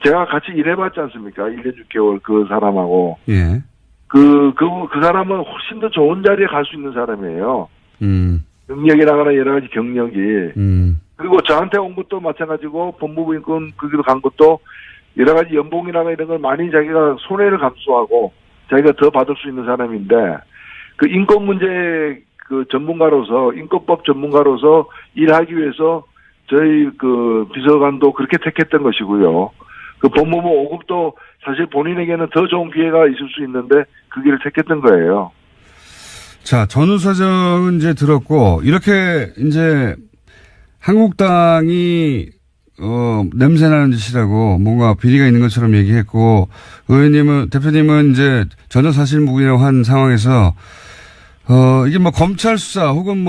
제가 같이 일해봤지 않습니까? 1년 6개월 그 사람하고. 예. 그 사람은 훨씬 더 좋은 자리에 갈 수 있는 사람이에요. 능력이라거나 여러 가지 경력이. 그리고 저한테 온 것도 마찬가지고, 법무부 인권 거기로 간 것도 여러 가지 연봉이라거나 이런 걸 많이 자기가 손해를 감수하고 자기가 더 받을 수 있는 사람인데, 그 인권 문제 전문가로서, 인권법 전문가로서 일하기 위해서 저희 비서관도 그렇게 택했던 것이고요. 그 법무부 5급도 사실 본인에게는 더 좋은 기회가 있을 수 있는데 그 길을 택했던 거예요. 자, 전후 사정은 이제 들었고, 이렇게 이제 한국당이 냄새나는 짓이라고 뭔가 비리가 있는 것처럼 얘기했고, 대표님은 이제 전혀 사실무근이라고 한 상황에서 이게 검찰 수사 혹은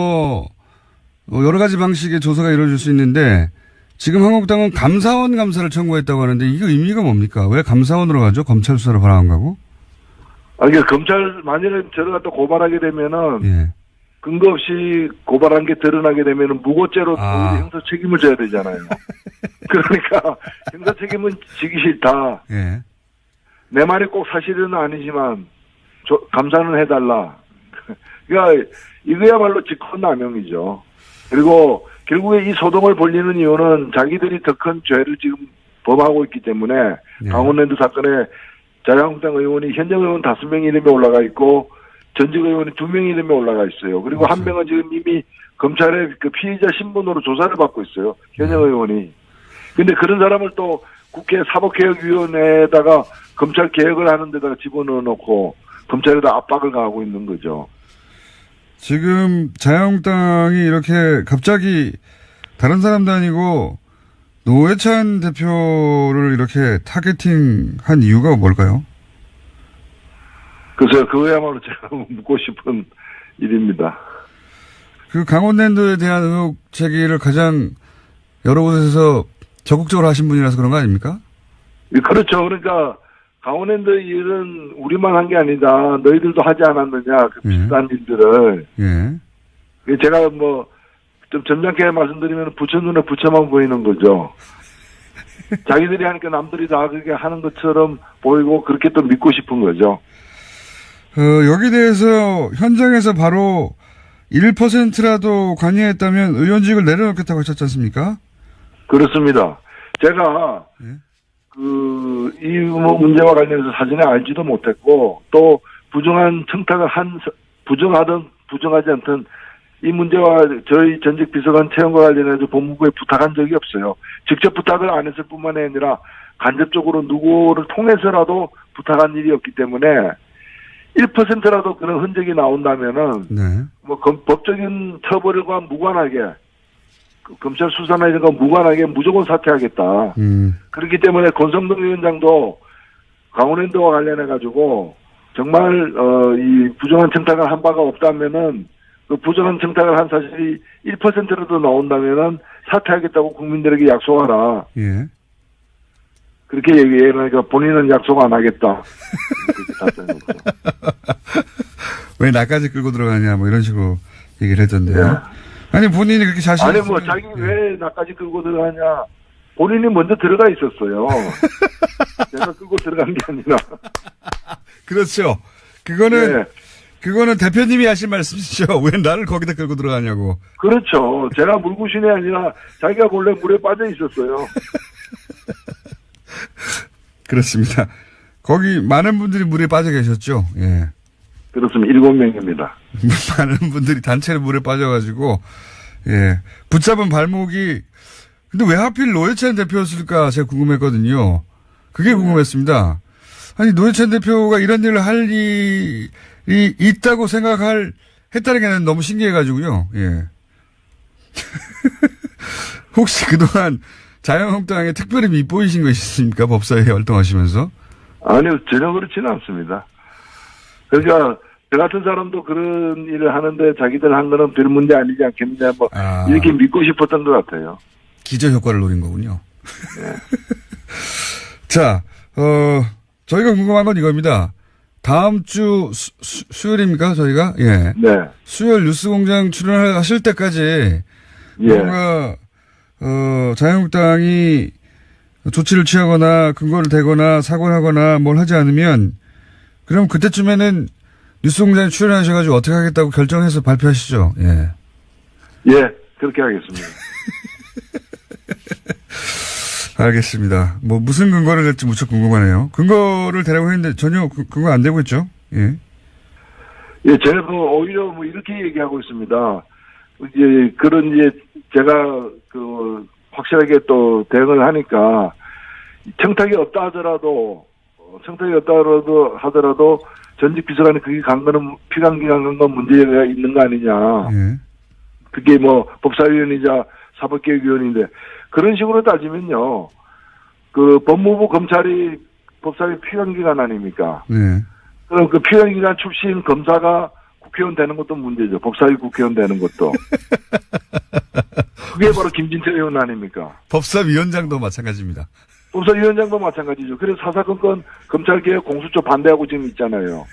여러 가지 방식의 조사가 이루어질 수 있는데, 지금 한국당은 감사원 감사를 청구했다고 하는데 이거 의미가 뭡니까? 왜 감사원으로 가죠? 검찰 수사를 바라 안 가고? 그러니까 검찰 만약에 저를 갖다 고발하게 되면은, 예. 근거 없이 고발한 게 드러나게 되면은 무고죄로 형사 책임을 져야 되잖아요. 그러니까 형사 책임은 지기 싫다. 예. 내 말이 꼭 사실은 아니지만 감사는 해달라. 그러니까 이거야말로 직권남용이죠. 그리고 결국에 이 소동을 벌리는 이유는 자기들이 더 큰 죄를 지금 범하고 있기 때문에, 네. 강원랜드 사건에 자유한국당 의원이 현역 의원 5명 이름에 올라가 있고 전직 의원이 2명 이름에 올라가 있어요. 그리고 그렇죠. 한 명은 지금 이미 검찰의 피의자 신분으로 조사를 받고 있어요. 현역 의원이. 근데 그런 사람을 또 국회 사법개혁위원회에다가 검찰 개혁을 하는 데다가 집어넣어 놓고 검찰에다 압박을 가하고 있는 거죠. 지금 자유한국당이 이렇게 갑자기 다른 사람도 아니고 노회찬 대표를 이렇게 타겟팅한 이유가 뭘까요? 글쎄요, 그거야말로 제가 묻고 싶은 일입니다. 강원랜드에 대한 의혹 제기를 가장 여러 곳에서 적극적으로 하신 분이라서 그런 거 아닙니까? 그렇죠. 그러니까 강원랜드 일은 우리만 한 게 아니다. 너희들도 하지 않았느냐. 비슷한 일들을. 예. 제가 좀 점잖게 말씀드리면 부처 눈에 부처만 보이는 거죠. 자기들이 하니까 남들이 다 그렇게 하는 것처럼 보이고 그렇게 또 믿고 싶은 거죠. 여기 대해서 현장에서 바로 1%라도 관여했다면 의원직을 내려놓겠다고 하셨지 않습니까? 그렇습니다. 제가 이 문제와 관련해서 사전에 알지도 못했고 또 부정한 청탁을 부정하든 부정하지 않든 이 문제와 저희 전직 비서관 채용과 관련해서 법무부에 부탁한 적이 없어요. 직접 부탁을 안 했을 뿐만 아니라 간접적으로 누구를 통해서라도 부탁한 일이 없기 때문에 1%라도 그런 흔적이 나온다면은 네. 뭐 법적인 처벌과 무관하게 검찰 수사나 이런 거 무관하게 무조건 사퇴하겠다. 그렇기 때문에 권성동 위원장도 강원랜드와 관련해 가지고 정말 이 부정한 청탁을 한 바가 없다면은 그 부정한 청탁을 한 사실이 1%라도 나온다면은 사퇴하겠다고 국민들에게 약속하라. 예. 그렇게 얘기하니까 본인은 약속 안 하겠다. 그렇게 답변했죠. 왜 나까지 끌고 들어가냐 뭐 이런 식으로 얘기를 했던데요. 네. 아니 본인이 그렇게 자신 아니 뭐 자기 왜 나까지 끌고 들어가냐. 본인이 먼저 들어가 있었어요. 제가 끌고 들어간 게 아니라. 그렇죠. 그거는 대표님이 하신 말씀이시죠. 왜 나를 거기다 끌고 들어가냐고. 그렇죠. 제가 물구신이 아니라 자기가 원래 물에 빠져 있었어요. 그렇습니다. 거기 많은 분들이 물에 빠져 계셨죠. 예. 그렇습니다. 7명입니다. 많은 분들이 단체로 물에 빠져가지고 예 붙잡은 발목이 근데 왜 하필 노회찬 대표였을까 제가 궁금했거든요. 그게 궁금했습니다. 아니 노회찬 대표가 이런 일을 할 일이 있다고 했다는 게 너무 신기해가지고요. 예. 혹시 그동안 자유한국당에 특별히 밉보이신 거 있습니까? 법사위에 활동하시면서? 아니요, 전혀 그렇지는 않습니다. 그러니까 저 같은 사람도 그런 일을 하는데 자기들 한 거는 별 문제 아니지 않겠느냐 뭐 이렇게 믿고 싶었던 것 같아요. 기저 효과를 노린 거군요. 네. 자, 저희가 궁금한 건 이겁니다. 다음 주 수요일입니까? 저희가? 예. 네. 수요일 뉴스공장 출연하실 때까지 예. 뭔가 자유한국당이 조치를 취하거나 근거를 대거나 사과를 하거나 뭘 하지 않으면 그럼 그때쯤에는 뉴스공장에 출연하셔가지고 어떻게 하겠다고 결정해서 발표하시죠. 예. 예, 그렇게 하겠습니다. 알겠습니다. 뭐 무슨 근거를 낼지 무척 궁금하네요. 근거를 대라고 했는데 전혀 근거 안 되고 있죠. 예. 예, 제가 오히려 뭐 이렇게 얘기하고 있습니다. 이제 그런 이제 제가 확실하게 또 대응을 하니까 청탁이 없다 하더라도 전직 비서관이 그게 간 거는 피감기관 간 건 문제가 있는 거 아니냐. 예. 그게 뭐 법사위원이자 사법개혁위원인데 그런 식으로 따지면요. 그 법무부 검찰이 법사위 피감기관 아닙니까? 네. 그럼 그 피감기관 출신 검사가 국회의원 되는 것도 문제죠. 법사위 국회의원 되는 것도. 그게 바로 김진태 의원 아닙니까? 법사위원장도 마찬가지입니다. 법사위원장도 마찬가지죠. 그래서 사사건건 검찰개혁 공수처 반대하고 지금 있잖아요.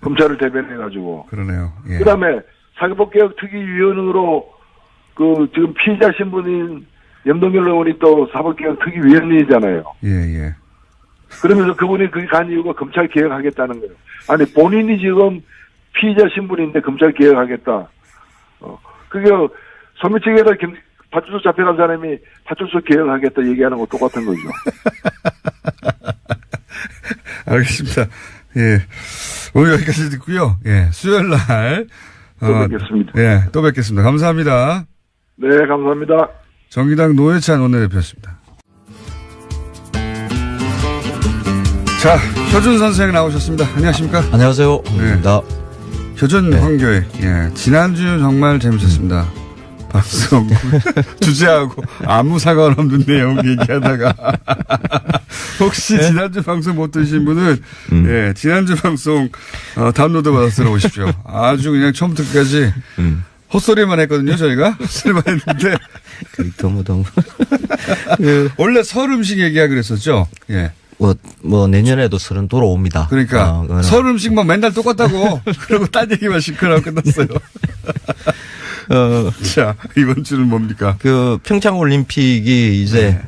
검찰을 대변해가지고. 그러네요. 예. 그 다음에 사법개혁 특위위원으로 지금 피의자 신분인 염동열 의원이 또 사법개혁 특위위원이잖아요. 예, 예. 그러면서 그분이 그게 간 이유가 검찰 개혁하겠다는 거예요. 아니, 본인이 지금 피의자 신분인데 검찰 개혁하겠다. 그게 소매치기에다 파출소 잡혀간 사람이 파출소 개혁하겠다 얘기하는 거 똑같은 거죠. 알겠습니다. 예. 오늘 여기까지 듣고요. 예. 수요일 날. 또 뵙겠습니다. 예. 또 뵙겠습니다. 감사합니다. 네, 감사합니다. 정의당 노회찬 원내대표였습니다. 자, 효준 선생 나오셨습니다. 안녕하십니까? 안녕하세요. 반갑습니다. 효준 황교익. 예. 지난주 정말 재밌었습니다. 방송 주제하고 아무 상관없는 내용 얘기하다가 혹시 지난주 방송 못 들으신 분은 예, 지난주 방송 다운로드 받아서 들어오십시오. 아주 그냥 처음부터 끝까지 헛소리만 했거든요. 저희가 헛소리만 했는데 너무 원래 설 음식 얘기하기로 했었죠. 예. 뭐 내년에도 설은 돌아옵니다. 그러니까 설 음식만 맨날 똑같다고 그리고 딴 얘기만 시끄러워 끝났어요. 자, 이번 주는 뭡니까? 평창 올림픽이 이제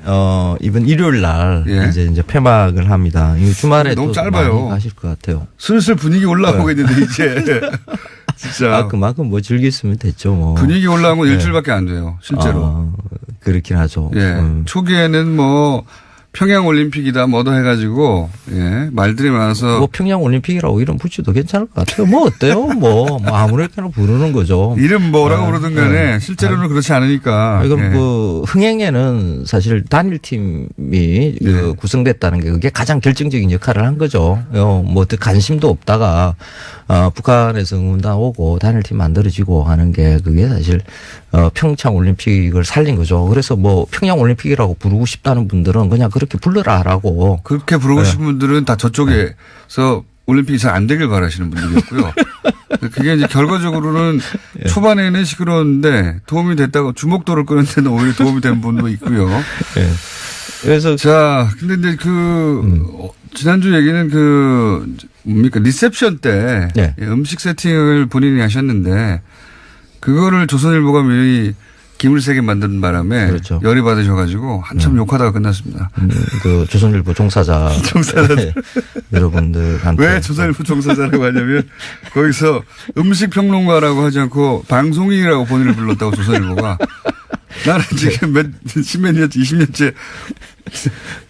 이번 일요일 날 이제 폐막을 합니다. 이 주말에 너무 또 짧아요. 많이 가실 것 같아요. 슬슬 분위기 올라오고 있는데 이제 진짜 그만큼 뭐 즐겼으면 됐죠. 뭐. 분위기 올라온 건 일주일밖에 안 돼요. 실제로. 그렇긴 하죠. 예. 초기에는 뭐 평양 올림픽이다 뭐도 해가지고 예, 말들이 많아서 뭐 평양 올림픽이라고 이름 붙여도 괜찮을 것 같아요. 뭐 어때요? 뭐 아무렇게나 부르는 거죠. 이름 뭐라고 부르든 간에 실제로는 그렇지 않으니까. 이건 예. 그 흥행에는 사실 단일팀이 그 구성됐다는 게 그게 가장 결정적인 역할을 한 거죠. 뭐 관심도 없다가 북한에서 응원단 오고 단일팀 만들어지고 하는 게 그게 사실 평창 올림픽을 살린 거죠. 그래서 뭐 평양 올림픽이라고 부르고 싶다는 분들은 그냥 그렇게 불러라라고. 그렇게 부르고 싶은 분들은 다 저쪽에서 올림픽이 잘 안 되길 바라시는 분들이었고요. 그게 이제 결과적으로는 초반에는 시끄러웠는데 도움이 됐다고 주목도를 끄는 데는 오히려 도움이 된 분도 있고요. 그래서 자, 근데 이제 지난주 얘기는 뭡니까 리셉션 때 음식 세팅을 본인이 하셨는데 그거를 조선일보가 미리 기물세게 만든 바람에 그렇죠. 열이 받으셔가지고 한참 욕하다가 끝났습니다. 그 조선일보 종사자 여러분들한테 왜 조선일보 종사자라고 하냐면 거기서 음식 평론가라고 하지 않고 방송인이라고 본인을 불렀다고 조선일보가 나는 지금 십몇 년째 20년째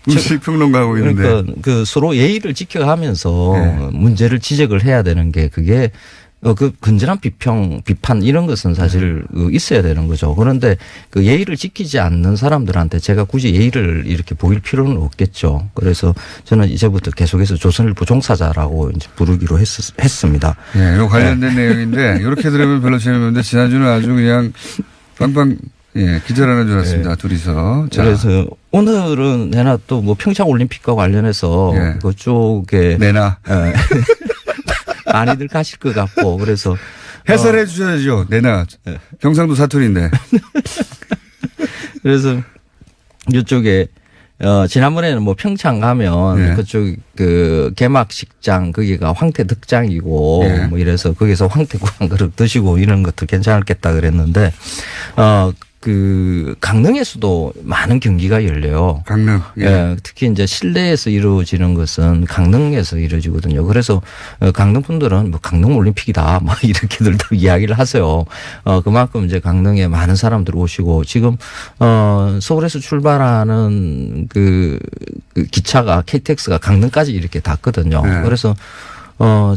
음식 평론가 하고 있는데 그러니까 그 서로 예의를 지켜가면서 문제를 지적을 해야 되는 게 그게 그 건전한 비판 이런 것은 사실 있어야 되는 거죠. 그런데 그 예의를 지키지 않는 사람들한테 제가 굳이 예의를 이렇게 보일 필요는 없겠죠. 그래서 저는 이제부터 계속해서 조선일보 종사자라고 이제 부르기로 했습니다. 예, 요 관련된 내용인데 이렇게 들으면 별로 재미없는데 지난주는 아주 그냥 빵빵 기절하는 줄 알았습니다. 둘이서. 자. 그래서 오늘은 내나 또 뭐 평창 올림픽과 관련해서 그쪽에 내나. 많이들 가실 것 같고 그래서 해설해 주셔야죠. 내나 경상도 사투리인데. 그래서 이쪽에 지난번에는 뭐 평창 가면 그쪽 그 개막식장 거기가 황태덕장이고 뭐 이래서 거기서 황태국 한 그릇 드시고 이런 것도 괜찮겠다 그랬는데 그 강릉에서도 많은 경기가 열려요. 강릉. 특히 이제 실내에서 이루어지는 것은 강릉에서 이루어지거든요. 그래서 강릉 분들은 뭐 강릉 올림픽이다 막 이렇게들도 이야기를 하세요. 그만큼 이제 강릉에 많은 사람들 오시고 지금 서울에서 출발하는 그 기차가 KTX가 강릉까지 이렇게 닿거든요. 그래서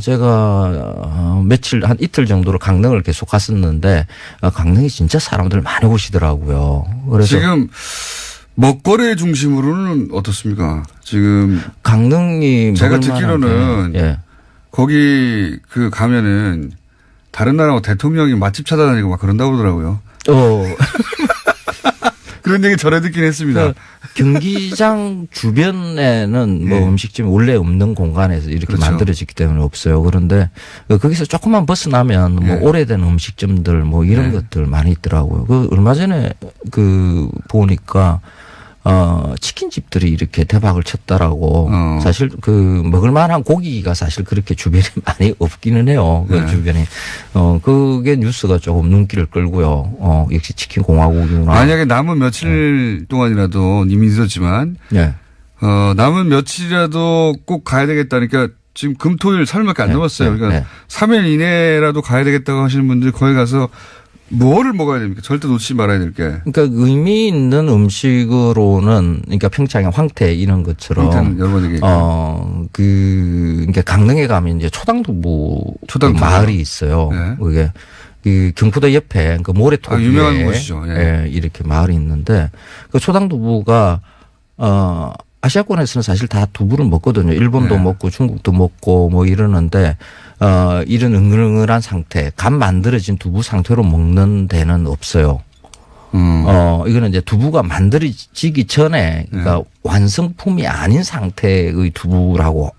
제가 며칠 한 이틀 정도로 강릉을 계속 갔었는데 강릉이 진짜 사람들 많이 오시더라고요. 그래서 지금 먹거리 중심으로는 어떻습니까? 지금 강릉이 제가 듣기로는 거기 가면은 다른 나라 대통령이 맛집 찾아다니고 막 그런다고 그러더라고요. 그런 얘기 전에 듣긴 했습니다. 경기장 주변에는 뭐 음식점이 원래 없는 공간에서 이렇게 만들어졌기 때문에 없어요. 그런데 거기서 조금만 벗어나면 뭐 오래된 음식점들 뭐 이런 것들 많이 있더라고요. 얼마 전에 보니까 치킨집들이 이렇게 대박을 쳤다라고 사실 먹을 만한 고기가 사실 그렇게 주변에 많이 없기는 해요. 그 주변에. 그게 뉴스가 조금 눈길을 끌고요. 역시 치킨 공화국이구나. 만약에 남은 며칠 동안이라도 이미 늦었지만 남은 며칠이라도 꼭 가야 되겠다니까 지금 금토일 3일밖에 안 남았어요. 그러니까 3일 이내라도 가야 되겠다고 하시는 분들이 거기 가서 뭐를 먹어야 됩니까? 절대 놓치지 말아야 될 게. 그러니까 의미 있는 음식으로는 그러니까 평창의 황태 이런 것처럼 여러 번 얘기했죠. 그러니까 강릉에 가면 이제 초당두부 마을이 있어요. 그게 그 경포대 옆에 그 모래토 유명한 곳이죠. 이렇게 마을이 있는데 그 초당두부가 아시아권에서는 사실 다 두부를 먹거든요. 일본도 먹고 중국도 먹고 뭐 이러는데 이런 응을응을한 상태, 간 만들어진 두부 상태로 먹는 데는 없어요. 이거는 이제 두부가 만들어지기 전에 그러니까 완성품이 아닌 상태의 두부라고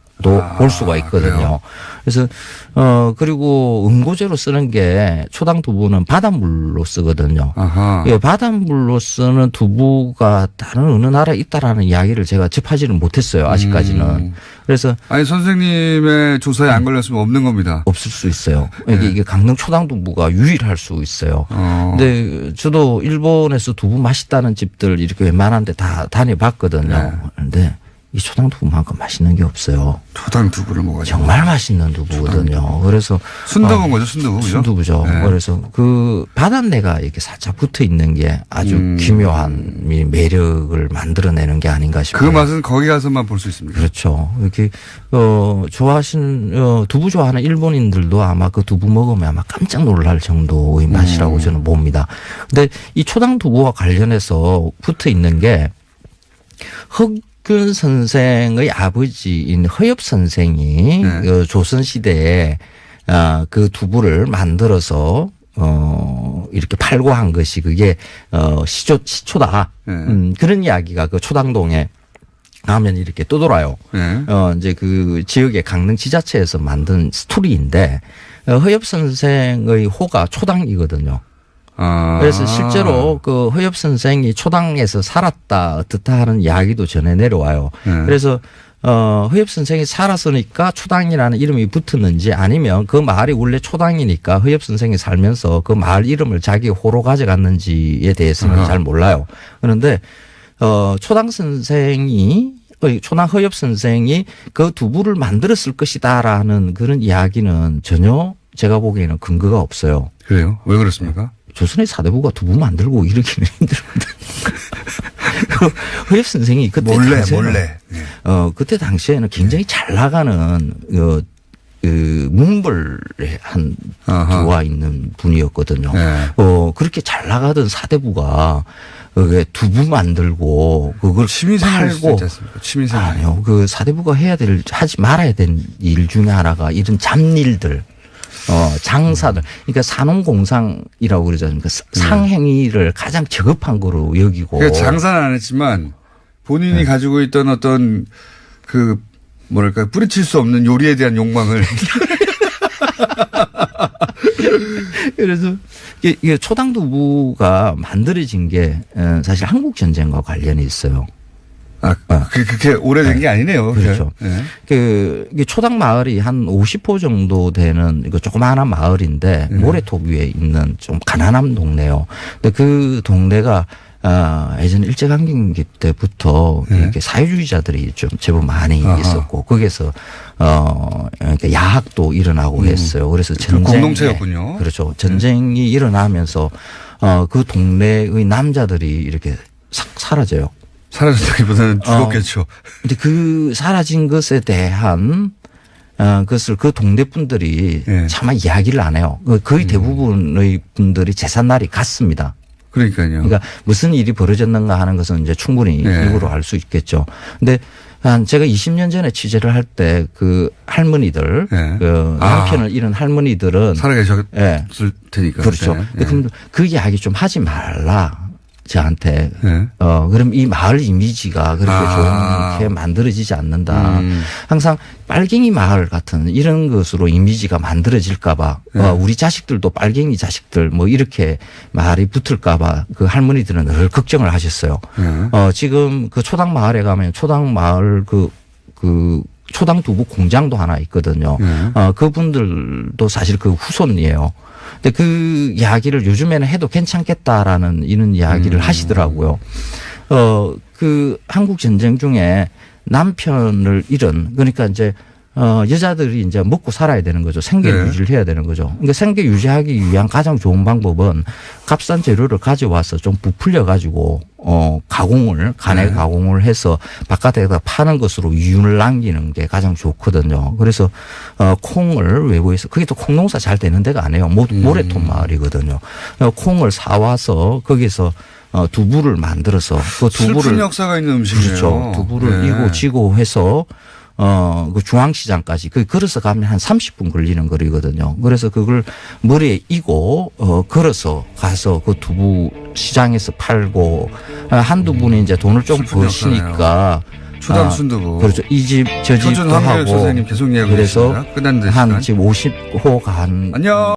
볼 수가 있거든요. 그래요? 그래서 그리고 응고제로 쓰는 게 초당 두부는 바닷물로 쓰거든요. 바닷물로 쓰는 두부가 다른 어느 나라에 있다라는 이야기를 제가 접하지는 못했어요. 아직까지는. 그래서 아니 선생님의 조사에 안 걸렸으면 없는 겁니다. 없을 수 있어요. 이게 강릉 초당 두부가 유일할 수 있어요. 근데 저도 일본에서 두부 맛있다는 집들 이렇게 웬만한 데 다 다녀봤거든요. 근데 이 초당두부만큼 맛있는 게 없어요. 초당두부를 먹어야죠. 정말 맛있는 두부거든요. 그래서 순두부인 거죠, 순두부. 그죠? 순두부죠. 네. 그래서 그 바닷내가 이렇게 살짝 붙어 있는 게 아주 기묘한 매력을 만들어내는 게 아닌가 싶어요. 그 맛은 거기 가서만 볼 수 있습니다. 그렇죠. 이렇게 좋아하시는 두부 좋아하는 일본인들도 아마 그 두부 먹으면 아마 깜짝 놀랄 정도의 맛이라고 저는 봅니다. 근데 이 초당두부와 관련해서 붙어 있는 게 흑균 선생의 아버지인 허엽 선생이 네. 조선 시대에 그 두부를 만들어서 이렇게 팔고 한 것이 그게 시초다. 네. 그런 이야기가 그 초당동에 가면 이렇게 떠돌아요. 네. 이제 그 지역의 강릉 지자체에서 만든 스토리인데 허엽 선생의 호가 초당이거든요. 그래서 실제로 그 허엽 선생이 초당에서 살았다 어떻다 하는 이야기도 전해 내려와요. 그래서 허엽 선생이 살았으니까 초당이라는 이름이 붙었는지 아니면 그 마을이 원래 초당이니까 허엽 선생이 살면서 그 마을 이름을 자기 호로 가져갔는지에 대해서는 잘 몰라요. 그런데 초당 허엽 선생이 그 두부를 만들었을 것이다라는 그런 이야기는 전혀 제가 보기에는 근거가 없어요. 그래요? 왜 그렇습니까? 조선의 사대부가 두부 만들고 이러기는 힘들거든. 허엽 선생이 그때 몰래. 그때 당시에는 굉장히 잘 나가는 문벌에 한 들어와 있는 분이었거든요. 네. 그렇게 잘 나가던 사대부가 두부 만들고 그걸 취미생활 팔고 취미생활. 아니요. 그 사대부가 하지 말아야 될 일 중에 하나가 이런 잡일들. 장사들. 그러니까 산업공상이라고 그러지 않습니까? 상행위를 가장 저급한 거로 여기고. 그러니까 장사는 안 했지만 본인이 가지고 있던 어떤 뿌리칠 수 없는 요리에 대한 욕망을. 그래서 이게 초당두부가 만들어진 게 사실 한국전쟁과 관련이 있어요. 그렇게 오래된 게 아니네요. 그렇죠. 네. 이게 초당 마을이 한 50호 정도 되는 이거 조그마한 마을인데 모래톱 위에 있는 좀 가난한 동네요. 근데 그 동네가 예전 일제강점기 때부터 이렇게 사회주의자들이 좀 제법 많이 있었고 거기에서 그러니까 야학도 일어나고 했어요. 그래서 공동체였군요. 그렇죠. 전쟁이 일어나면서 그 동네의 남자들이 이렇게 싹 사라져요. 사라졌다기보다는 죽었겠죠. 근데 그 사라진 것에 대한 그것을 그 동네 분들이 차마 이야기를 안 해요. 거의 대부분의 분들이 제삿날이 같습니다. 그러니까요. 그러니까 무슨 일이 벌어졌는가 하는 것은 이제 충분히 일부러 알 수 있겠죠. 근데 제가 20년 전에 취재를 할 때 그 할머니들, 남편을 잃은 할머니들은 살아계셨을 테니까. 그렇죠. 그럼 그 이야기 좀 하지 말라. 저한테 그럼 이 마을 이미지가 그렇게 좋게 만들어지지 않는다. 항상 빨갱이 마을 같은 이런 것으로 이미지가 만들어질까 봐 우리 자식들도 빨갱이 자식들 뭐 이렇게 말이 붙을까 봐 그 할머니들은 늘 걱정을 하셨어요. 지금 그 초당 마을에 가면 초당 마을 그 초당 두부 공장도 하나 있거든요. 그분들도 사실 그 후손이에요. 근데 그 이야기를 요즘에는 해도 괜찮겠다라는 이런 이야기를 하시더라고요. 그 한국 전쟁 중에 남편을 잃은 그러니까 이제 여자들이 이제 먹고 살아야 되는 거죠. 생계 유지를 해야 되는 거죠. 그러니까 생계 유지하기 위한 가장 좋은 방법은 값싼 재료를 가져와서 좀 부풀려 가지고 간에 가공을 해서 바깥에다 파는 것으로 이윤을 남기는 게 가장 좋거든요. 그래서 콩을 외부에서 그게 또 콩농사 잘 되는 데가 아니에요. 모래톱 마을이거든요. 콩을 사와서 거기서 두부를 만들어서 그 두부를 슬픈 역사가 있는 음식이에요. 그렇죠. 두부를 이고 지고 해서 그 중앙시장까지 걸어서 가면 한 30분 걸리는 거리거든요. 그래서 그걸 머리에 이고 걸어서 가서 그 두부 시장에서 팔고 한두 분이 이제 돈을 좀 버시니까 초당 순두부. 그렇죠. 이 집 저 집도 하고 선생님 계속 이야기해 그래서 끝났는데 한 지금 50호가 한 안녕.